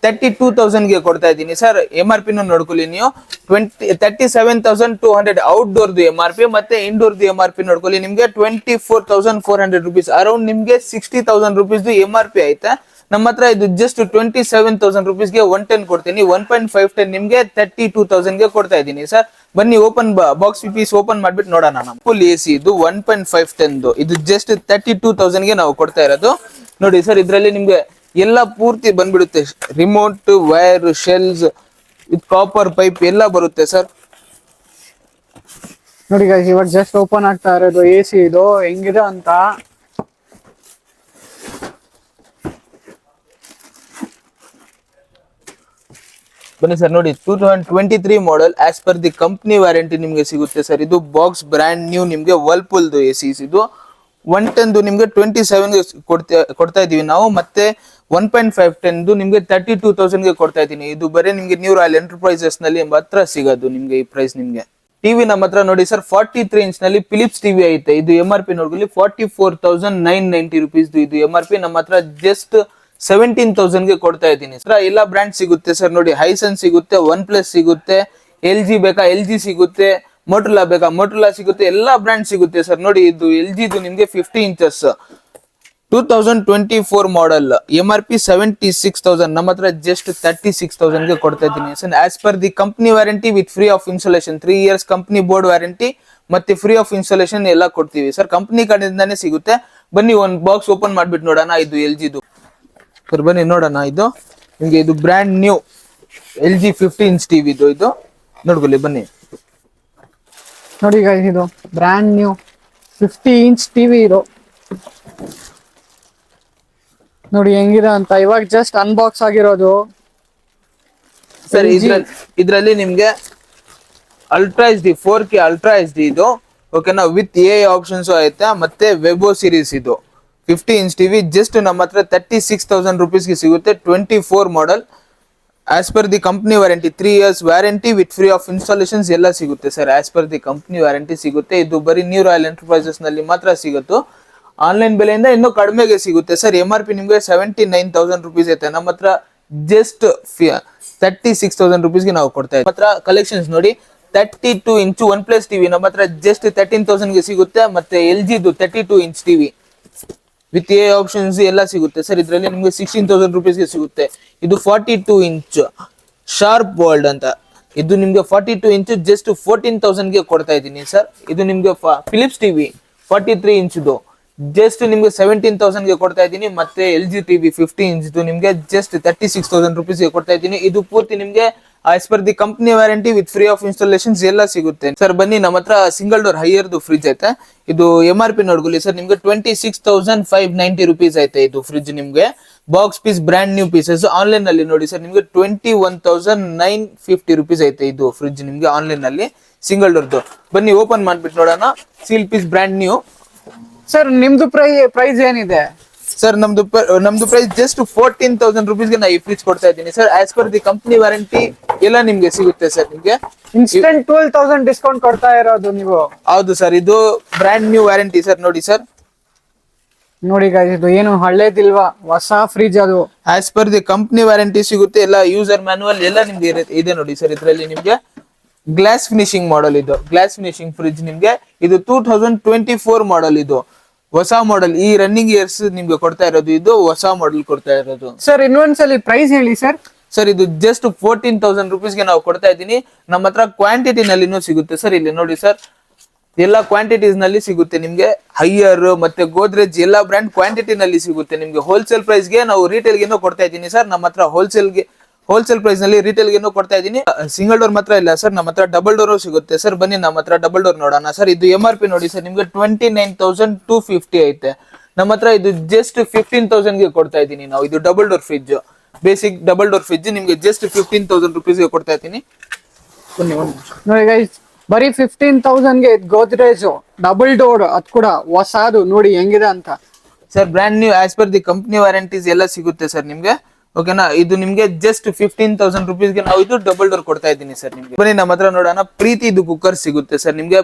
32,000 ಗೆ ಕೊಡ್ತಾ ಇದ್ದೀನಿ ಸರ್. MRP ನೋಡ್ಕೊಳ್ಳಿ ನೀವು 37,200 ಔಟ್ಡೋರ್ದು MRP, ಮತ್ತೆ ಇಂಡೋರ್ದು MRP ನೋಡ್ಕೊಳ್ಳಿ ನಿಮ್ಗೆ 24,400 rupees, ಅರೌಂಡ್ ನಿಮ್ಗೆ 60,000 rupees MRP ಐತೆ. ನಮ್ಮ ಹತ್ರ ಇದು ಜಸ್ಟ್ 27,000 rupees ಗೆ 110 ಕೊಡ್ತೀನಿ. 1.5 ton ನಿಮ್ಗೆ 32,000 ಗೆ ಕೊಡ್ತಾ ಇದ್ದೀನಿ ಸರ್. ಬನ್ನಿ ಓಪನ್ ಬಾಕ್ಸ್ ಪೀಸ್ ಓಪನ್ ಮಾಡ್ಬಿಟ್ಟು ನೋಡೋಣ. ಫುಲ್ AC ಇದು 1.5 ton ಇದು ಜಸ್ಟ್ 32,000 ಗೆ ನಾವು ಕೊಡ್ತಾ ಇರೋದು. ನೋಡಿ ಸರ್, ಇದ್ರಲ್ಲಿ ನಿಮ್ಗೆ ಎಲ್ಲ ಪೂರ್ತಿ ಬಂದ್ಬಿಡುತ್ತೆ, remote, wire, shells, copper pipe ಎಲ್ಲ ಬರುತ್ತೆ ಸರ್. ನೋಡಿ ಗೈಸ್, ಇವಾಗ ಜಸ್ಟ್ ಓಪನ್ ಆಗ್ತಾ ಇರೋದು AC ಇದು ಹೆಂಗಿದೆ ಅಂತ. ಬನ್ನಿ ಸರ್, ನೋಡಿ 2023 model as per the company warranty ನಿಮ್ಗೆ ಸಿಗುತ್ತೆ ಸರ್. ಇದು ಬಾಕ್ಸ್ ಬ್ರ್ಯಾಂಡ್ ನ್ಯೂ ನಿಮ್ಗೆ ವರ್ಲ್ಪೂಲ್ದು ಎಸಿಸ್. ಇದು 110 ನಿಮ್ಗೆ 27 ಗೆ ಕೊಡ್ತಾ ಇದೀವಿ ನಾವು. ಮತ್ತೆ 1.5 ton ನಿಮ್ಗೆ 32,000 ಗೆ ಕೊಡ್ತಾ ಇದ್ದೀನಿ. ಇದು ಬರೀ ನಿಮ್ಗೆ ನ್ಯೂ ರಾಯಲ್ ಎಂಟರ್ಪ್ರೈಸಸ್ ನಲ್ಲಿ ಮಾತ್ರ ಸಿಗೋದು ನಿಮ್ಗೆ ಈ ಪ್ರೈಸ್ ನಿಮ್ಗೆ. ಟಿವಿ ನಮ್ಮ ಹತ್ರ ನೋಡಿ ಸರ್ 43 ಇಂಚ್ ನಲ್ಲಿ ಫಿಲಿಪ್ಸ್ ಟಿವಿ ಐತೆ. ಇದು MRP ನೋಡ್ಕೊಳ್ಳಿ 44,990 ರುಪೀಸ್. ಇದು MRP ನಮ್ಮ ಹತ್ರ ಜಸ್ಟ್ 17,000 ಗೆ ಕೊಡ್ತಾ ಇದ್ದೀನಿ ಸರ್. ಎಲ್ಲ ಬ್ರ್ಯಾಂಡ್ ಸಿಗುತ್ತೆ ಸರ್ ನೋಡಿ. ಹೈಸನ್ ಸಿಗುತ್ತೆ, ಒನ್ ಪ್ಲಸ್ ಸಿಗುತ್ತೆ, LG ಬೇಕಾ LG ಸಿಗುತ್ತೆ, ಮೋಟೋಲಾ ಬೇಕಾ ಮೋಟೋಲಾ ಸಿಗುತ್ತೆ, ಎಲ್ಲಾ ಬ್ರ್ಯಾಂಡ್ ಸಿಗುತ್ತೆ ಸರ್ ನೋಡಿ. ಇದು LG ಇದು ನಿಮ್ಗೆ 50 ಇಂಚಸ್ 2024 ಮಾಡೆಲ್, MRP 76,000, ನಮ್ಮ ಹತ್ರ ಜಸ್ಟ್ 36,000 ಗೆ ಕೊಡ್ತಾ ಇದ್ದೀನಿ sir. As per the company warranty with free of installation, 3 years company board warranty ಮತ್ತೆ ಫ್ರೀ ಆಫ್ ಇನ್ಸ್ಟಾಲೇಷನ್ ಎಲ್ಲ ಕೊಡ್ತೀವಿ ಸರ್. ಕಂಪ್ನಿ ಕಡೆಯಿಂದಾನೇ ಸಿಗುತ್ತೆ. ಬನ್ನಿ ಒಂದ್ ಬಾಕ್ಸ್ ಓಪನ್ ಮಾಡ್ಬಿಟ್ಟು ನೋಡೋಣ. ಇದು LG ದು ಸರ್, ಬನ್ನಿ ನೋಡೋಣ. ಇದು ನಿಮ್ಗೆ ಇದು brand new LG 50 inch TV ಇದು ನೋಡ್ಕೊಳ್ಳಿ ಬನ್ನಿ. ನೋಡಿ guys, ಇದು ಬ್ರ್ಯಾಂಡ್ ನ್ಯೂ 50 ಇಂಚ್ ಟಿವಿ ಇದು ನೋಡಿ ಹೆಂಗಿದೆ ಅಂತ. ಇವಾಗ ಜಸ್ಟ್ ಅನ್ಬಾಕ್ಸ್ ಆಗಿರೋದು ಸರ್. ಇದ್ರಲ್ಲಿ ನಿಮ್ಗೆ ultra HD 4K ultra HD ಇದು ಓಕೆನಾ, ವಿತ್ AI ಆಪ್ಷನ್ಸ್ ಐತೆ. ಮತ್ತೆ ವೆಬೋ ಸೀರೀಸ್ ಇದು 50 ಇಂಚ್ ಟಿವಿ ಜಸ್ಟ್ ನಮ್ಮ ಹತ್ರ 36,000 ರುಪೀಸ್ಗೆ ಸಿಗುತ್ತೆ. 24 model. As per the company warranty 3 years warranty with free of installations ಎಲ್ಲ ಸಿಗುತ್ತೆ sir. As per the company warranty ಸಿಗುತ್ತೆ. ಇದು ಬರೀ ನ್ಯೂ ರಾಯಲ್ ಎಂಟರ್ಪ್ರೈಸಸ್ ನಲ್ಲಿ ಮಾತ್ರ ಸಿಗುತ್ತೋ. ಆನ್ಲೈನ್ ಬೆಲೆಯಿಂದ ಇನ್ನೂ ಕಡಿಮೆಗೆ ಸಿಗುತ್ತೆ ಸರ್. MRP ನಿಮ್ಗೆ 79,000 ರುಪೀಸ್ ಐತೆ. ನಮ್ಮ ಹತ್ರ ಜಸ್ಟ್ 36,000 ರುಪೀಸ್ಗೆ ನಾವು ಕೊಡ್ತಾ ಇದ್ದೀವಿ. ನಮ್ಮ ಹತ್ರ ಕಲೆಕ್ಷನ್ಸ್ ನೋಡಿ. 32 ಇಂಚು ಒನ್ ಪ್ಲಸ್ ಟಿವಿ ನಮ್ಮ ಹತ್ರ ಜಸ್ಟ್ 13,000 ಗೆ ಸಿಗುತ್ತೆ. ಮತ್ತೆ LG ದು 32 inch TV with AI options ಎಲ್ಲ ಸಿಗುತ್ತೆ ಸರ್. ಇದರಲ್ಲಿ ನಿಮ್ಗೆ 16,000 ರುಪೀಸ್ಗೆ ಸಿಗುತ್ತೆ. ಇದು 42 ಇಂಚ್ ಶಾರ್ಪ್ ವರ್ಲ್ಡ್ ಅಂತ, ಇದು ನಿಮ್ಗೆ 42 ಇಂಚ್ ಜಸ್ಟ್ 14,000 ಗೆ ಕೊಡ್ತಾ ಇದ್ದೀನಿ ಸರ್. ಇದು ನಿಮ್ಗೆ ಫಿಲಿಪ್ಸ್ ಟಿವಿ 43 ಇಂಚ್ದು ಜಸ್ಟ್ ನಿಮ್ಗೆ 17,000 ಗೆ ಕೊಡ್ತಾ ಇದ್ದೀನಿ. ಮತ್ತೆ LG ಟಿವಿ 50 ಇಂಚ್ದು ನಿಮ್ಗೆ ಜಸ್ಟ್ 36,000 ರುಪೀಸ್ಗೆ ಕೊಡ್ತಾ ಇದ್ದೀನಿ. ಇದು ಪೂರ್ತಿ ನಿಮ್ಗೆ as per the company warranty with free of installations ಎಲ್ಲ ಸಿಗುತ್ತೆ ಸರ್. ಬನ್ನಿ, ನಮ್ಮ ಹತ್ರ ಸಿಂಗಲ್ ಡೋರ್ ಹೈಯರ್ದು ಫ್ರಿಜ್ ಐತೆ. ಇದು MRP ನೋಡ್ಕೊಳ್ಳಿ ಸರ್, ನಿಮ್ಗೆ 26,590 ರುಪೀಸ್ ಐತೆ. ಇದು ಫ್ರಿಜ್ ನಿಮ್ಗೆ box piece brand new pieces. Online ನಲ್ಲಿ ನೋಡಿ ಸರ್, ನಿಮ್ಗೆ 21,950 ರುಪೀಸ್ ಐತೆ. ಇದು ಫ್ರಿಜ್ ನಿಮ್ಗೆ ಆನ್ಲೈನ್ ನಲ್ಲಿ ಸಿಂಗಲ್ ಡೋರ್ದು. ಬನ್ನಿ ಓಪನ್ ಮಾಡ್ಬಿಟ್ಟು ನೋಡೋಣ. Seal piece brand new sir. ನಿಮ್ದು ಪ್ರೈಸ್ ಏನಿದೆ ಸರ್? ನಮ್ದು ಪ್ರೈಸ್ ಜಸ್ಟ್ 14,000 ರುಪೀಸ್ಗೆ ನಾ ಈ ಫ್ರಿಜ್ ಕೊಡ್ತಾ ಇದ್ದೀನಿ sir. As per the company warranty ಎಲ್ಲ ನಿಮ್ಗೆ ಸಿಗುತ್ತೆ ಸರ್. ನಿಮ್ಗೆ ಇನ್ಸ್ಟೆಂಟ್ 12,000 ಡಿಸ್ಕೌಂಟ್ ಕೊಡ್ತಾ ಇರೋದು ನೀವು? ಹೌದು ಸರ್, ಇದು ಬ್ರ್ಯಾಂಡ್ ನ್ಯೂ ವ್ಯಾರಂಟಿ ಸರ್. ನೋಡಿ ಸರ್, ನೋಡಿ guys, ಇದು ಏನು ಹಳೇದಿಲ್ವಾ, ಹೊಸ ಫ್ರಿಜ್ ಅದು. As per the company warranty ಸಿಗುತ್ತೆ. ಎಲ್ಲ ಯೂಸರ್ ಮ್ಯಾನುವಲ್ ಎಲ್ಲ ನಿಮ್ಗೆ ಇದೆ ನೋಡಿ ಸರ್. ಇದರಲ್ಲಿ ನಿಮ್ಗೆ ಗ್ಲಾಸ್ ಫಿನಿಶಿಂಗ್ ಮಾಡೆಲ್, ಇದು ಗ್ಲಾಸ್ ಫಿನಿಶಿಂಗ್ ಫ್ರಿಜ್ ನಿಮ್ಗೆ. ಇದು 2024 ಮಾಡೆಲ್, ಇದು ಹೊಸ ಮಾಡೆಲ್. ಈ ರನ್ನಿಂಗ್ ಇಯರ್ಸ್ ನಿಮ್ಗೆ ಕೊಡ್ತಾ ಇರೋದು. ಇದು ಹೊಸ ಮಾಡೆಲ್ ಕೊಡ್ತಾ ಇರೋದು ಸರ್. ಇನ್ನೊಂದ್ಸಲಿ ಪ್ರೈಸ್ ಹೇಳಿ ಸರ್. ಸರ್, ಇದು ಜಸ್ಟ್ 14,000 ರುಪೀಸ್ಗೆ ನಾವು ಕೊಡ್ತಾ ಇದ್ದೀನಿ. ನಮ್ಮ ಹತ್ರ ಕ್ವಾಂಟಿಟಿ ನಲ್ಲಿನೂ ಸಿಗುತ್ತೆ ಸರ್. ಇಲ್ಲಿ ನೋಡಿ ಸರ್, ಎಲ್ಲ ಕ್ವಾಂಟಿಟೀಸ್ ನಲ್ಲಿ ಸಿಗುತ್ತೆ ನಿಮ್ಗೆ. ಹೈಯರ್ ಮತ್ತೆ ಗೋದ್ರೇಜ್ ಎಲ್ಲ ಬ್ರ್ಯಾಂಡ್ ಕ್ವಾಂಟಿಟಿ ನಲ್ಲಿ ಸಿಗುತ್ತೆ ನಿಮ್ಗೆ. ಹೋಲ್ಸೇಲ್ ಪ್ರೈಸ್ ಗೆ ನಾವು ರಿಟೇಲ್ ಗೆ ಕೊಡ್ತಾ ಇದ್ದೀನಿ ಸರ್. ನಮ್ಮ ಹತ್ರ ಹೋಲ್ಸೇಲ್ ಪ್ರೈಸ್ ನಲ್ಲಿ ರಿಟೇಲ್ ಗೆ ಕೊಡ್ತಾ ಇದ್ದೀನಿ. ಸಿಂಗಲ್ ಡೋರ್ ಮಾತ್ರ ಇಲ್ಲ ಸರ್, ನಮ್ಮ ಹತ್ರ ಡಬಲ್ ಡೋರ್ ಸಿಗುತ್ತೆ ಸರ್. ಬನ್ನಿ ನಮ್ಮ ಹತ್ರ ಡಬಲ್ ಡೋರ್ ನೋಡೋಣ ಸರ್. ಇದು MRP ನೋಡಿ ಸರ್, ನಿಮ್ಗೆ 29,250 ಐತೆ. ನಮ್ಮ ಹತ್ರ ಇದು ಜಸ್ಟ್ 15,000 ಗೆ ಕೊಡ್ತಾ ಇದ್ದೀನಿ ನಾವು. ಇದು double door fridge, basic double door fridge ನಿಮ್ಗೆ ಜಸ್ಟ್ 15,000 ರುಪೀಸ್ಗೆ ಕೊಡ್ತಾ ಇದ್ದೀನಿ. ಬನ್ನಿ ನೋಡಿ ಗೈಸ್, ಬರೀ 15,000 ಗೆ ಗೋದ್ರೇಜ್ ಡಬಲ್ ಡೋರ್, ಅದ್ ಕೂಡ ಹೊಸದು. ನೋಡಿ ಹೆಂಗಿದೆ ಅಂತ sir. Brand new as per the company warranties ಎಲ್ಲ ಸಿಗುತ್ತೆ ಸರ್ ನಿಮ್ಗೆ. ಓಕೆನಾ, ಇದು ನಿಮ್ಗೆ ಜಸ್ಟ್ 15,000 ರುಪೀಸ್ಗೆ ನಾವು ಇದು ಡಬಲ್ ಡೋರ್ ಕೊಡ್ತಾ ಇದ್ದೀನಿ ಸರ್ ನಿಮ್ಗೆ. ಬನ್ನಿ ನಮ್ಮ ಹತ್ರ ನೋಡೋಣ. ಪ್ರೀತಿ ಇದು ಕುಕ್ಕರ್ ಸಿಗುತ್ತೆ ಸರ್ ನಿಮ್ಗೆ.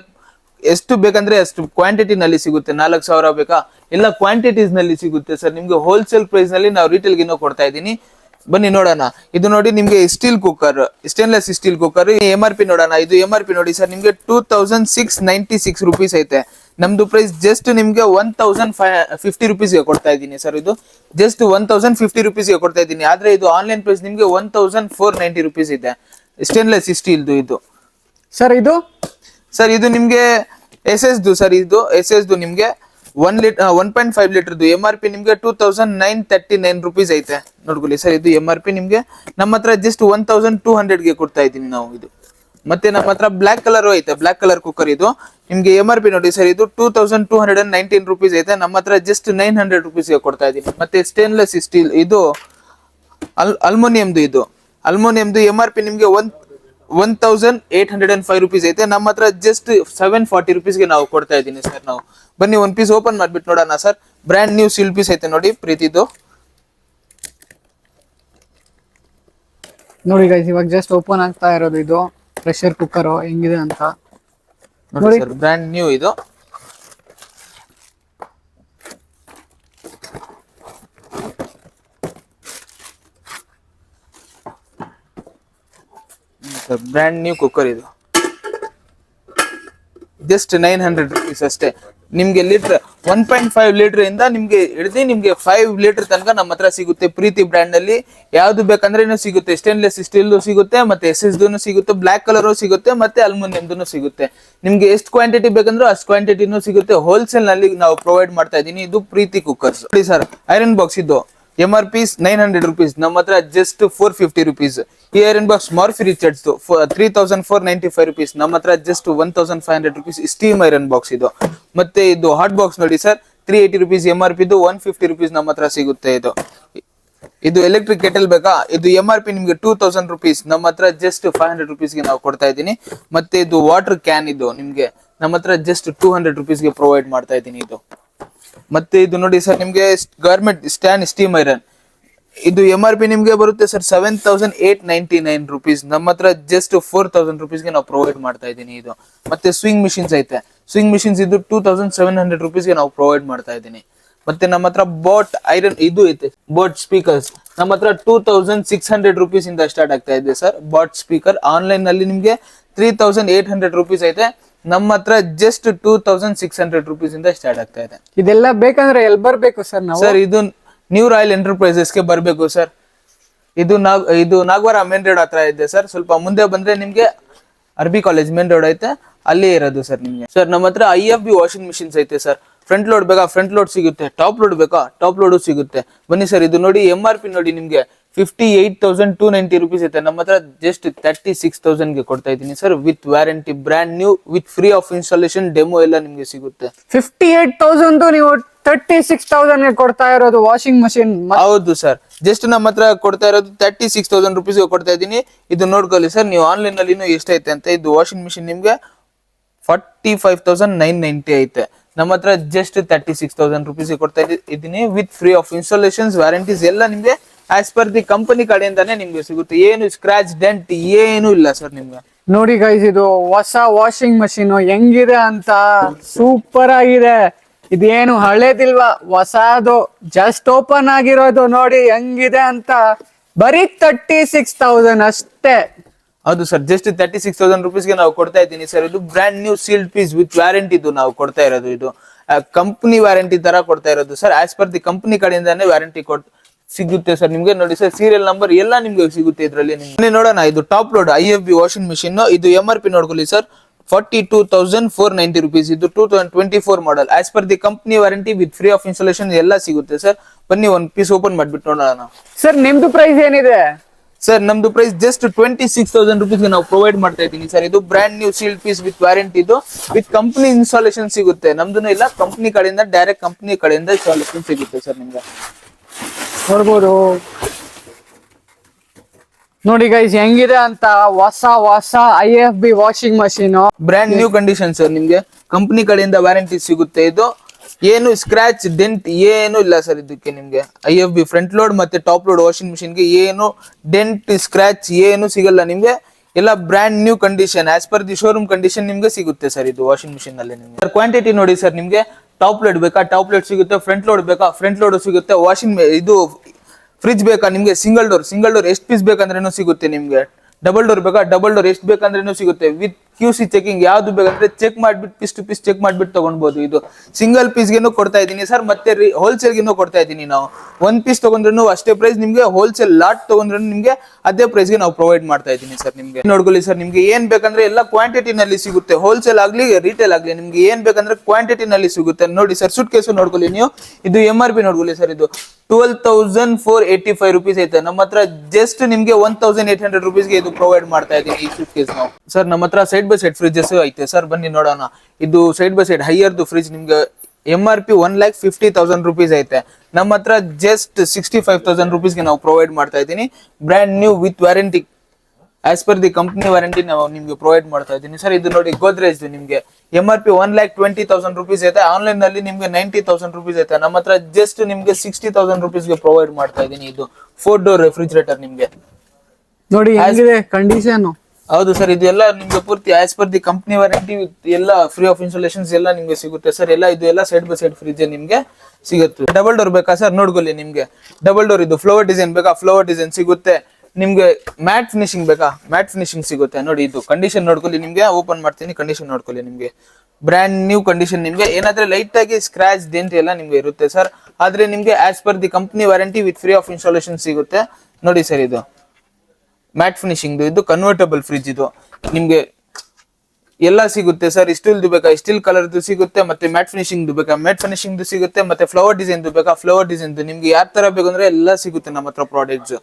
ಎಷ್ಟು ಬೇಕಂದ್ರೆ ಅಷ್ಟು ಕ್ವಾಂಟಿಟಿ ನಲ್ಲಿ ಸಿಗುತ್ತೆ. 4,000 ಬೇಕಾ, ಎಲ್ಲ ಕ್ವಾಂಟಿಟೀಸ್ ನಲ್ಲಿ ಸಿಗುತ್ತೆ ಸರ್ ನಿಮ್ಗೆ. ಹೋಲ್ಸೇಲ್ ಪ್ರೈಸ್ ನಲ್ಲಿ ನಾವು ರಿಟೇಲ್ ಗೆ ಕೊಡ್ತಾ ಇದ್ದೀನಿ. ಬನ್ನಿ ನೋಡೋಣ. ಇದು ನೋಡಿ ನಿಮ್ಗೆ steel cooker, stainless steel cooker. MRP ನೋಡೋಣ. ಇದು MRP ನೋಡಿ ಸರ್, ನಿಮ್ಗೆ 2,696 ರುಪೀಸ್ ಐತೆ. ನಮ್ದು ಪ್ರೈಸ್ ಜಸ್ಟ್ ನಿಮ್ಗೆ 1,050 ರುಪೀಸ್ಗೆ ಕೊಡ್ತಾ ಇದ್ದೀನಿ ಸರ್. ಇದು ಜಸ್ಟ್ 1,050 ರುಪೀಸ್ಗೆ ಕೊಡ್ತಾ ಇದ್ದೀನಿ. ಆದ್ರೆ ಇದು ಆನ್ಲೈನ್ ಪ್ರೈಸ್ ನಿಮ್ಗೆ 1,490 ರುಪೀಸ್ ಇದೆ. ಸ್ಟೇನ್ಲೆಸ್ ಸ್ಟೀಲ್ದು ಇದು ಸರ್. ಇದು ನಿಮ್ಗೆ SS ದು ಸರ್. ಇದು SS ದು ನಿಮ್ಗೆ 1.5 ಲೀಟರ್ದು. MRP ನಿಮ್ಗೆ 2,939 ರುಪೀಸ್ ಐತೆ. ನೋಡ್ಕೊಳ್ಳಿ ಸರ್, ಇದು MRP ನಿಮ್ಗೆ. ನಮ್ಮ ಹತ್ರ ಜಸ್ಟ್ 1,200 ಗೆ ಕೊಡ್ತಾ ಇದ್ದೀನಿ ನಾವು ಇದು. ಮತ್ತೆ ನಮ್ಮ ಹತ್ರ ಬ್ಲಾಕ್ ಕಲರ್ ಐತೆ, ಬ್ಲಾಕ್ ಕಲರ್ ಕುಕ್ಕರ್. ಇದು ನಿಮ್ಗೆ MRP ನೋಡಿ ಸರ್, ಇದು 2,219 ರುಪೀಸ್ ಐತೆ. ನಮ್ಮ ಹತ್ರ ಜಸ್ಟ್ 900 ರುಪೀಸ್ಗೆ ಕೊಡ್ತಾ ಇದ್ದೀನಿ. ಮತ್ತೆ ಸ್ಟೇನ್ಲೆಸ್ ಸ್ಟೀಲ್ ಇದು ಅಲ್ಮೋನಿಯಂದು. ಇದು ಅಲ್ಮೋನಿಯಂದು MRP ನಿಮ್ಗೆ 1,805 ರುಪೀಸ್ ಐತೆ. ನಮ್ಮ ಹತ್ರ ಜಸ್ಟ್ 740 ರುಪೀಸ್ಗೆ ನಾವು ಕೊಡ್ತಾ ಇದ್ದೀನಿ ಸರ್ ನಾವು. ಬನ್ನಿ ಒಂದ್ ಪೀಸ್ ಓಪನ್ ಮಾಡ್ಬಿಟ್ಟು ನೋಡೋಣ sir. Brand new seal piece ಐತೆ ನೋಡಿ ಪ್ರೀತಿದು. ನೋಡಿ ಗೈಸ್, ಇವಾಗ ಜಸ್ಟ್ ಓಪನ್ ಆಗ್ತಾ ಇರೋದು ಇದು ಪ್ರೆಷರ್ ಕುಕ್ಕರ್ ಹೆಂಗಿದೆ ಅಂತ. ನೋಡಿ ಸರ್ ಬ್ರ್ಯಾಂಡ್ ನ್ಯೂ ಇದು. ಬ್ರ್ಯಾಂಡ್ ನ್ಯೂ ಕುಕ್ಕರ್ ಇದು, ಜಸ್ಟ್ 900 rupees ಅಷ್ಟೇ. ನಿಮ್ಗೆ ಲೀಟರ್ 1.5 ಲೀಟರ್ ಇಂದ ನಿಮ್ಗೆ ಹಿಡಿದು ನಿಮ್ಗೆ 5 ಲೀಟರ್ ತನಕ ನಮ್ಮ ಹತ್ರ ಸಿಗುತ್ತೆ. ಪ್ರೀತಿ ಬ್ರ್ಯಾಂಡ್ ಅಲ್ಲಿ ಯಾವ್ದು ಬೇಕಂದ್ರೆ ಸಿಗುತ್ತೆ. ಸ್ಟೇನ್ಲೆಸ್ ಸ್ಟೀಲ್ ಸಿಗುತ್ತೆ, ಮತ್ತೆ SS ಸಿಗುತ್ತೆ, ಬ್ಲಾಕ್ ಕಲರ್ ಸಿಗುತ್ತೆ, ಮತ್ತೆ ಅಲ್ಯೂಮಿನಿಯಂ ಸಿಗುತ್ತೆ. ನಿಮ್ಗೆ ಎಷ್ಟು ಕ್ವಾಂಟಿಟಿ ಬೇಕಂದ್ರೆ ಅಷ್ಟು ಕ್ವಾಂಟಿಟಿನೂ ಸಿಗುತ್ತೆ. ಹೋಲ್ಸೇಲ್ ನಲ್ಲಿ ನಾವು ಪ್ರೊವೈಡ್ ಮಾಡ್ತಾ ಇದೀನಿ. ಇದು ಪ್ರೀತಿ ಕುಕ್ಕರ್ಸ್ ನೋಡಿ ಸರ್. ಐರನ್ ಬಾಕ್ಸ್ ಇದು MRP 900 rupees, ನಮ್ಮ ಹತ್ರ ಜಸ್ಟ್ 450 rupees. ಈ ಐರನ್ ಬಾಕ್ಸ್ ಮಾರ್ಫಿ ರಿಚರ್ಡ್ಸ್ 3495 rupees, ನಮ್ಮ ಹತ್ರ just 1500 rupees. Steam iron box ಇದು. ಮತ್ತೆ ಇದು ಹಾಟ್ ಬಾಕ್ಸ್ ನೋಡಿ ಸರ್, 380 rupees MRP, ಇದು 150 rupees ನಮ್ಮ ಹತ್ರ ಸಿಗುತ್ತೆ. ಇದು ಎಲೆಕ್ಟ್ರಿಕ್ ಕೆಟಲ್ ಬೇಕಾ, ಇದು MRP ನಿಮ್ಗೆ 2000 rupees, ನಮ್ಮ ಹತ್ರ ಜಸ್ಟ್ 500 rupees ಗೆ ನಾವು ಕೊಡ್ತಾ ಇದ್ದೀನಿ. ಮತ್ತೆ ಇದು ವಾಟರ್ ಕ್ಯಾನ್ ಇದು ನಿಮ್ಗೆ ನಮ್ಮ ಹತ್ರ ಜಸ್ಟ್ 200 rupees ಗೆ ಪ್ರೊವೈಡ್ ಮಾಡ್ತಾ ಇದ್ದೀನಿ ಇದು. ಮತ್ತೆ ಇದು ನೋಡಿ ಸರ್, ನಿಮ್ಗೆ ಗಾರ್ಮೆಂಟ್ ಸ್ಟ್ಯಾಂಡ್ ಸ್ಟೀಮ್ ಐರನ್, ಇದು MRP ನಿಮ್ಗೆ ಬರುತ್ತೆ ಸರ್ 7899 rupees, ನಮ್ಮ ಹತ್ರ ಜಸ್ಟ್ 4000 rupees ಗೆ ನಾವು ಪ್ರೊವೈಡ್ ಮಾಡ್ತಾ ಇದ್ದೀನಿ ಇದು. ಮತ್ತೆ ಸ್ವಿಂಗ್ ಮಿಷಿನ್ಸ್ ಐತೆ, ಸ್ವಿಂಗ್ ಮಿಷಿನ್ಸ್ ಇದು 2700 rupees ಗೆ ನಾವು ಪ್ರೊವೈಡ್ ಮಾಡ್ತಾ ಇದ್ದೀನಿ. ಮತ್ತೆ ನಮ್ಮ ಹತ್ರ ಬೋಟ್ ಐರನ್ ಇದು ಐತೆ, ಬೋಟ್ ಸ್ಪೀಕರ್ಸ್ ನಮ್ಮ ಹತ್ರ 2600 rupees ಇಂದ ಸ್ಟಾರ್ಟ್ ಆಗ್ತಾ ಇದೆ ಸರ್. ಬಾಟ್ ಸ್ಪೀಕರ್ ಆನ್ಲೈನ್ ನಲ್ಲಿ ನಿಮ್ಗೆ 3800 rupees ಐತೆ, ನಮ್ಮ ಹತ್ರ ಜಸ್ಟ್ 2600 rupees ಇಂದ ಸ್ಟಾರ್ಟ್ ಆಗ್ತಾ ಇದೆ. ಇದೆಲ್ಲ ಬೇಕಂದ್ರೆ ಎಲ್ಲಿ ಬರ್ಬೇಕು ಸರ್ ನಾವು? ಸರ್ ಇದು ನ್ಯೂ ರಾಯಲ್ ಎಂಟರ್ಪ್ರೈಸಸ್ ಗೆ ಬರ್ಬೇಕು ಸರ್. ಇದು ನಾಗವಾರ ಮೇನ್ ರೋಡ್ ಹತ್ರ ಇದೆ ಸರ್. ಸ್ವಲ್ಪ ಮುಂದೆ ಬಂದ್ರೆ ನಿಮ್ಗೆ ಅರ್ಬಿ ಕಾಲೇಜ್ ಮೇನ್ ರೋಡ್ ಐತೆ, ಅಲ್ಲೇ ಇರೋದು ಸರ್ ನಿಮ್ಗೆ. ಸರ್ ನಮ್ಮ ಹತ್ರ IFB ವಾಷಿಂಗ್ ಮಿಷಿನ್ಸ್ ಐತೆ ಸರ್. ಫ್ರಂಟ್ ಲೋಡ್ ಬೇಕಾ ಫ್ರಂಟ್ ಲೋಡ್ ಸಿಗುತ್ತೆ, ಟಾಪ್ ಲೋಡ್ ಬೇಕಾ ಟಾಪ್ ಲೋಡ್ ಸಿಗುತ್ತೆ. ಬನ್ನಿ ಸರ್, ಇದು ನೋಡಿ MRP ನೋಡಿ ನಿಮ್ಗೆ 58,290 rupees ಐತೆ, ನಮ್ಮ ಹತ್ರ ಜಸ್ಟ್ 36,000 ಗೆ ಕೊಡ್ತಾ ಇದ್ದೀನಿ sir. With warranty, brand new, with free of installation, demo ಎಲ್ಲ ನಿಮ್ಗೆ ಸಿಗುತ್ತೆ. 58,000 ನೀವು 36,000 ಗೆ ಕೊಡ್ತಾ ಇರೋದು ವಾಷಿಂಗ್ ಮಷಿನ್? ಹೌದು ಸರ್, ಜಸ್ಟ್ ನಮ್ಮ ಹತ್ರ ಕೊಡ್ತಾ ಇರೋದು 36,000 rupees ಗೆ ಕೊಡ್ತಾ ಇದ್ದೀನಿ. ಇದು ನೋಡ್ಕೊಳ್ಳಿ ಸರ್, ನೀವು ಆನ್ಲೈನ್ ಅಲ್ಲಿ ಎಷ್ಟೈತೆ ಅಂತ. ಇದು ವಾಷಿಂಗ್ ಮಿಷಿನ್ ನಿಮ್ಗೆ 45,990 ಐತೆ, ನಮ್ಮ ಹತ್ರ ಜಸ್ಟ್ 36,000 rupees ಗೆ ಕೊಡ್ತಾ ಇದ್ದೀನಿ. ವಿತ್ ಫ್ರೀ ಆಫ್ ಇನ್ಸ್ಟಾಲೇಷನ್ಸ್, ವ್ಯಾರಂಟೀಸ್ ಎಲ್ಲ ನಿಮ್ಗೆ ಆಸ್ ಪರ್ ದಿ ಕಂಪನಿ ಕಡೆಯಿಂದಾನೇ ನಿಮ್ಗೆ ಸಿಗುತ್ತೆ. ಏನು ಸ್ಕ್ರಾಚ್ ಡೆಂಟ್ ಏನು ಇಲ್ಲ ಸರ್ ನಿಮ್ಗೆ. ನೋಡಿ ಗೈಸ್, ಇದು ಹೊಸ ವಾಷಿಂಗ್ ಮಷೀನ್ ಹೆಂಗಿದೆ ಅಂತ, ಸೂಪರ್ ಆಗಿದೆ. ಇದೇನು ಹಳೇದಿಲ್ವಾ, ಹೊಸದು, ಜಸ್ಟ್ ಓಪನ್ ಆಗಿರೋದು. ನೋಡಿ ಹೆಂಗಿದೆ ಅಂತ. ಬರೀ 36,000 ಅಷ್ಟೇ. ಹೌದು ಸರ್, ಜಸ್ಟ್ 36,000 rupees ಗೆ ನಾವು ಕೊಡ್ತಾ ಇದ್ದೀನಿ ಸರ್. ಇದು brand new sealed piece with warranty ಇದು ನಾವು ಕೊಡ್ತಾ ಇರೋದು. ಇದು ಕಂಪನಿ ವ್ಯಾರಂಟಿ ತರ ಕೊಡ್ತಾ ಇರೋದು sir. As per the company ಕಡೆಯಿಂದಾನೇ ವ್ಯಾರಂಟಿ ಸಿಗುತ್ತೆ ಸರ್ ನಿಮ್ಗೆ. ನೋಡಿ ಸರ್, ಸೀರಿಯಲ್ ನಂಬರ್ ಎಲ್ಲ ನಿಮ್ಗೆ ಸಿಗುತ್ತೆ ಇದರಲ್ಲಿ. ನಿಮ್ಗೆ ನೋಡೋಣ, ಇದು top load IFB washing machine. ಇದು MRP ನೋಡ್ಕೊಳ್ಳಿ ಸರ್, 42,490 rupees. ಇದು 2024 model. As per the company warranty with free of installation ಎಲ್ಲ ಸಿಗುತ್ತೆ ಸರ್. ಬನ್ನಿ ಒಂದ್ ಪೀಸ್ ಓಪನ್ ಮಾಡ್ಬಿಟ್ಟು ನೋಡೋಣ. ಸರ್ ನಿಮ್ದು ಪ್ರೈಸ್ ಏನಿದೆ? ಸರ್ ನಮ್ದು ಪ್ರೈಸ್ ಜಸ್ಟ್ 26,000 rupees ಗೆ ನಾವು ಪ್ರೊವೈಡ್ ಮಾಡ್ತಾ ಇದ್ದೀನಿ ಸರ್. ಇದು brand new sealed piece with warranty, ಇದು ವಿತ್ ಕಂಪನಿ ಇನ್ಸ್ಟಾಲೇಷನ್ ಸಿಗುತ್ತೆ. ನಮ್ದು ಇಲ್ಲ, ಕಂಪನಿ ಕಡೆಯಿಂದ ಡೈರೆಕ್ಟ್ ಕಂಪನಿ ಕಡೆಯಿಂದ ಇನ್ಸ್ಟಾಲೇಷನ್ ಸಿಗುತ್ತೆ ಸರ್ ನಿಮ್ಗೆ. ನೋಡ್ಬೋದು ನೋಡಿ ಗೈಸ್ ಹೆಂಗಿದೆ ಅಂತ. ಹೊಸ IFB washing machine, brand new condition sir. ನಿಮ್ಗೆ ಕಂಪನಿ ಕಡೆಯಿಂದ ವ್ಯಾರಂಟಿ ಸಿಗುತ್ತೆ. ಇದು ಏನು ಸ್ಕ್ರಾಚ್ ಡೆಂಟ್ ಏನು ಇಲ್ಲ ಸರ್ ಇದಕ್ಕೆ. ನಿಮ್ಗೆ IFB ಫ್ರಂಟ್ ಲೋಡ್ ಮತ್ತೆ ಟಾಪ್ ಲೋಡ್ ವಾಷಿಂಗ್ ಮಿಷಿನ್ ಗೆ ಏನು ಡೆಂಟ್ ಸ್ಕ್ರಾಚ್ ಏನು ಸಿಗಲ್ಲ ನಿಮ್ಗೆ. ಎಲ್ಲ brand new condition, as per the showroom condition ನಿಮ್ಗೆ ಸಿಗುತ್ತೆ ಸರ್ ಇದು ವಾಷಿಂಗ್ ಮಿಷಿನ್ ನಲ್ಲಿ. ನಿಮ್ಗೆ ಕ್ವಾಂಟಿಟಿ ನೋಡಿ ಸರ್, ನಿಮ್ಗೆ ಟಾಪ್ ಲೋಡ್ ಬೇಕಾ ಟಾಪ್ ಲೋಡ್ ಸಿಗುತ್ತೆ, ಫ್ರಂಟ್ ಲೋಡ್ ಬೇಕಾ ಫ್ರಂಟ್ ಲೋಡ್ ಸಿಗುತ್ತೆ. ವಾಷಿಂಗ್ ಇದು ಫ್ರಿಜ್ ಬೇಕಾ ನಿಮ್ಗೆ ಸಿಂಗಲ್ ಡೋರ್ ಎಷ್ಟು ಪೀಸ್ ಬೇಕಂದ್ರೇನು ಸಿಗುತ್ತೆ ನಿಮ್ಗೆ. ಡಬಲ್ ಡೋರ್ ಬೇಕಾ ಡಬಲ್ ಡೋರ್ ಎಷ್ಟು ಬೇಕಂದ್ರೇನು ಸಿಗುತ್ತೆ. ವಿತ್ QC ಚೆಕಿಂಗ್, ಯಾವ್ದು ಬೇಕಂದ್ರೆ ಚೆಕ್ ಮಾಡ್ಬಿಟ್ಟು ಪೀಸ್ ಟು ಪೀಸ್ ಚೆಕ್ ಮಾಡ್ಬಿಟ್ಟು ತಗೊಂಡ್ಬೋದು. ಇದು ಸಿಂಗಲ್ ಪೀಸ್ ಗೆನು ಕೊಡ್ತಾ ಇದ್ದೀನಿ ಸರ್. ಮತ್ತೆ ಹೋಲ್ಸೇಲ್ ಗೆನು ಕೊಡ್ತಾ ಇದ್ದೀನಿ ನಾವು. ಒಂದ್ ಪೀಸ್ ತಗೊಂಡ್ರು ಅಷ್ಟೇ ಪ್ರೈಸ್ ನಿಮ್ಗೆ, ಹೋಲ್ಸೇಲ್ ಲಾಟ್ ತಗೊಂಡ್ರು ನಿಮ್ಗೆ ಅದೇ ಪ್ರೈಸ್ ಗೆ ನಾವು ಪ್ರೊವೈಡ್ ಮಾಡ್ತಾ ಇದ್ದೀನಿ ಸರ್ ನಿಮ್ಗೆ. ನೋಡ್ಕೊಳ್ಳಿ ಸರ್, ನಿಮ್ಗೆ ಏನ್ ಬೇಕಂದ್ರೆ ಎಲ್ಲ ಕ್ವಾಂಟಿಟಿ ನಲ್ಲಿ ಸಿಗುತ್ತೆ. ಹೋಲ್ಸೇಲ್ ಆಗ್ಲಿ ರಿಟೇಲ್ ಆಗ್ಲಿ, ನಿಮ್ಗೆ ಏನ್ ಬೇಕಂದ್ರೆ ಕ್ವಾಂಟಿಟಿ ನಲ್ಲಿ ಸಿಗುತ್ತೆ. ನೋಡಿ ಸರ್, ಸೂಟ್ ಕೇಸು ನೋಡ್ಕೊಳ್ಳಿ ನೀವು. ಇದು MRP ನೋಡ್ಕೊಳ್ಳಿ ಸರ್, ಇದು 12,485 rupees ಐತೆ. ನಮ್ಮ ಹತ್ರ ಜಸ್ಟ್ ನಿಮ್ಗೆ 1,800 rupees ಗೆ ಇದು ಪ್ರೊವೈಡ್ ಮಾಡ್ತಾ ಇದ್ದೀನಿ ಈ ಸೂಟ್ ಕೇಸ್ ನಾವು. ಸರ್ ನಮ್ಮ ಹತ್ರ ಸೈಡ್ ಬೈ ಸೈಡ್ ಫ್ರಿಡ್ಜಸ್ ಐತೆ ಸರ್, ಬನ್ನಿ ನೋಡೋಣ. ಇದು ಸೈಡ್ ಬೈ ಸೈಡ್ ಹೈಯರ್ದು ಫ್ರಿಡ್ಜ್ ನಿಮ್ಗೆ MRP 1,50,000 rupees ಐತೆ. ನಮ್ಮ ಹತ್ರ ಜಸ್ಟ್ 65,000 rupees ಗೆ ನಾವು ಪ್ರೊವೈಡ್ ಮಾಡ್ತಾ ಇದ್ದೀನಿ. Brand new with warranty, as per the company warranty ನಾವು ನಿಮ್ಗೆ ಪ್ರೊವೈಡ್ ಮಾಡ್ತಾ ಇದ್ದೀನಿ ಸರ್. ಇದು ನೋಡಿ ಗೋದ್ರೇಜ್ ನಿಮ್ಗೆ MRP 1,20,000 rupees ಐತೆ. ಆನ್ಲೈನ್ ನಲ್ಲಿ ನಿಮ್ಗೆ 90,000 rupees ಐತೆ. ನಮ್ಮ ಹತ್ರ ಜಸ್ಟ್ ನಿಮ್ಗೆ 60,000 rupees ಗೆ ಪ್ರೊವೈಡ್ ಮಾಡ್ತಾ ಇದ್ದೀನಿ. ಇದು 4 ಡೋರ್ ರೆಫ್ರಿಜರೇಟರ್ ನಿಮ್ಗೆ ನೋಡಿ ಹೆಂಗಿದೆ ಕಂಡೀಷನ್. ಹೌದು ಸರ್, ಇದು ಎಲ್ಲ ನಿಮ್ಗೆ ಪೂರ್ತಿ as per the company warranty with ಎಲ್ಲ ಫ್ರೀ ಆಫ್ ಇನ್ಸ್ಟಾಲೇಷನ್ಸ್ ಎಲ್ಲ ನಿಮ್ಗೆ ಸಿಗುತ್ತೆ ಸರ್. ಎಲ್ಲ ಇದು ಎಲ್ಲ ಸೈಡ್ ಬೈ ಸೈಡ್ ಫ್ರಿಜ್ ನಿಮ್ಗೆ ಸಿಗುತ್ತೆ. ಡಬಲ್ ಡೋರ್ ಬೇಕಾ ಸರ್? ನೋಡ್ಕೊಳ್ಳಿ, ನಿಮ್ಗೆ ಡಬಲ್ ಡೋರ್ ಇದು ಫ್ಲವರ್ ಡಿಸೈನ್ ಬೇಕಾ? ಫ್ಲವರ್ ಡಿಸೈನ್ ಸಿಗುತ್ತೆ. ನಿಮ್ಗೆ ಮ್ಯಾಟ್ ಫಿನಿಶಿಂಗ್ ಬೇಕಾ? ಮ್ಯಾಟ್ ಫಿನಿಶಿಂಗ್ ಸಿಗುತ್ತೆ. ನೋಡಿ ಇದು ಕಂಡೀಷನ್ ನೋಡ್ಕೊಳ್ಳಿ, ನಿಮ್ಗೆ ಓಪನ್ ಮಾಡ್ತೀನಿ, ಕಂಡೀಷನ್ ನೋಡ್ಕೊಳ್ಳಿ. ನಿಮ್ಗೆ ಬ್ರ್ಯಾಂಡ್ ನ್ಯೂ ಕಂಡೀಷನ್. ನಿಮ್ಗೆ ಏನಾದ್ರೆ ಲೈಟ್ ಆಗಿ ಸ್ಕ್ರಾಚ್ ಡೆಂಟ್ ಎಲ್ಲ ನಿಮ್ಗೆ ಇರುತ್ತೆ ಸರ್. ಆದ್ರೆ ನಿಮ್ಗೆ as per the company warranty with free of installation ಸಿಗುತ್ತೆ. ನೋಡಿ ಸರ್, ಇದು ಮ್ಯಾಟ್ ಫಿನಿಶಿಂಗ್, ಇದು ಕನ್ವರ್ಟಬಲ್ ಫ್ರಿಜ್. ಇದು ನಿಮ್ಗೆ ಎಲ್ಲ ಸಿಗುತ್ತೆ ಸರ್. ಸ್ಟೀಲ್ ಬೇಕಾ? ಸ್ಟೀಲ್ ಕಲರ್ ಸಿಗುತ್ತೆ. ಮತ್ತೆ ಮ್ಯಾಟ್ ಫಿನಿಶಿಂಗ್ ಬೇಕಾ? ಮ್ಯಾಟ್ ಫಿನಿಶಿಂಗ್ ಸಿಗುತ್ತೆ. ಮತ್ತೆ ಫ್ಲವರ್ ಡಿಸೈನ್ ಬೇಕಾ? ಫ್ಲವರ್ ಡಿಸೈನ್ ನಿಮ್ಗೆ ಯಾವ ತರ ಬೇಕಂದ್ರೆ ಎಲ್ಲ ಸಿಗುತ್ತೆ ನಮ್ಮ ಹತ್ರ ಪ್ರಾಡಕ್ಟ್ಸ್.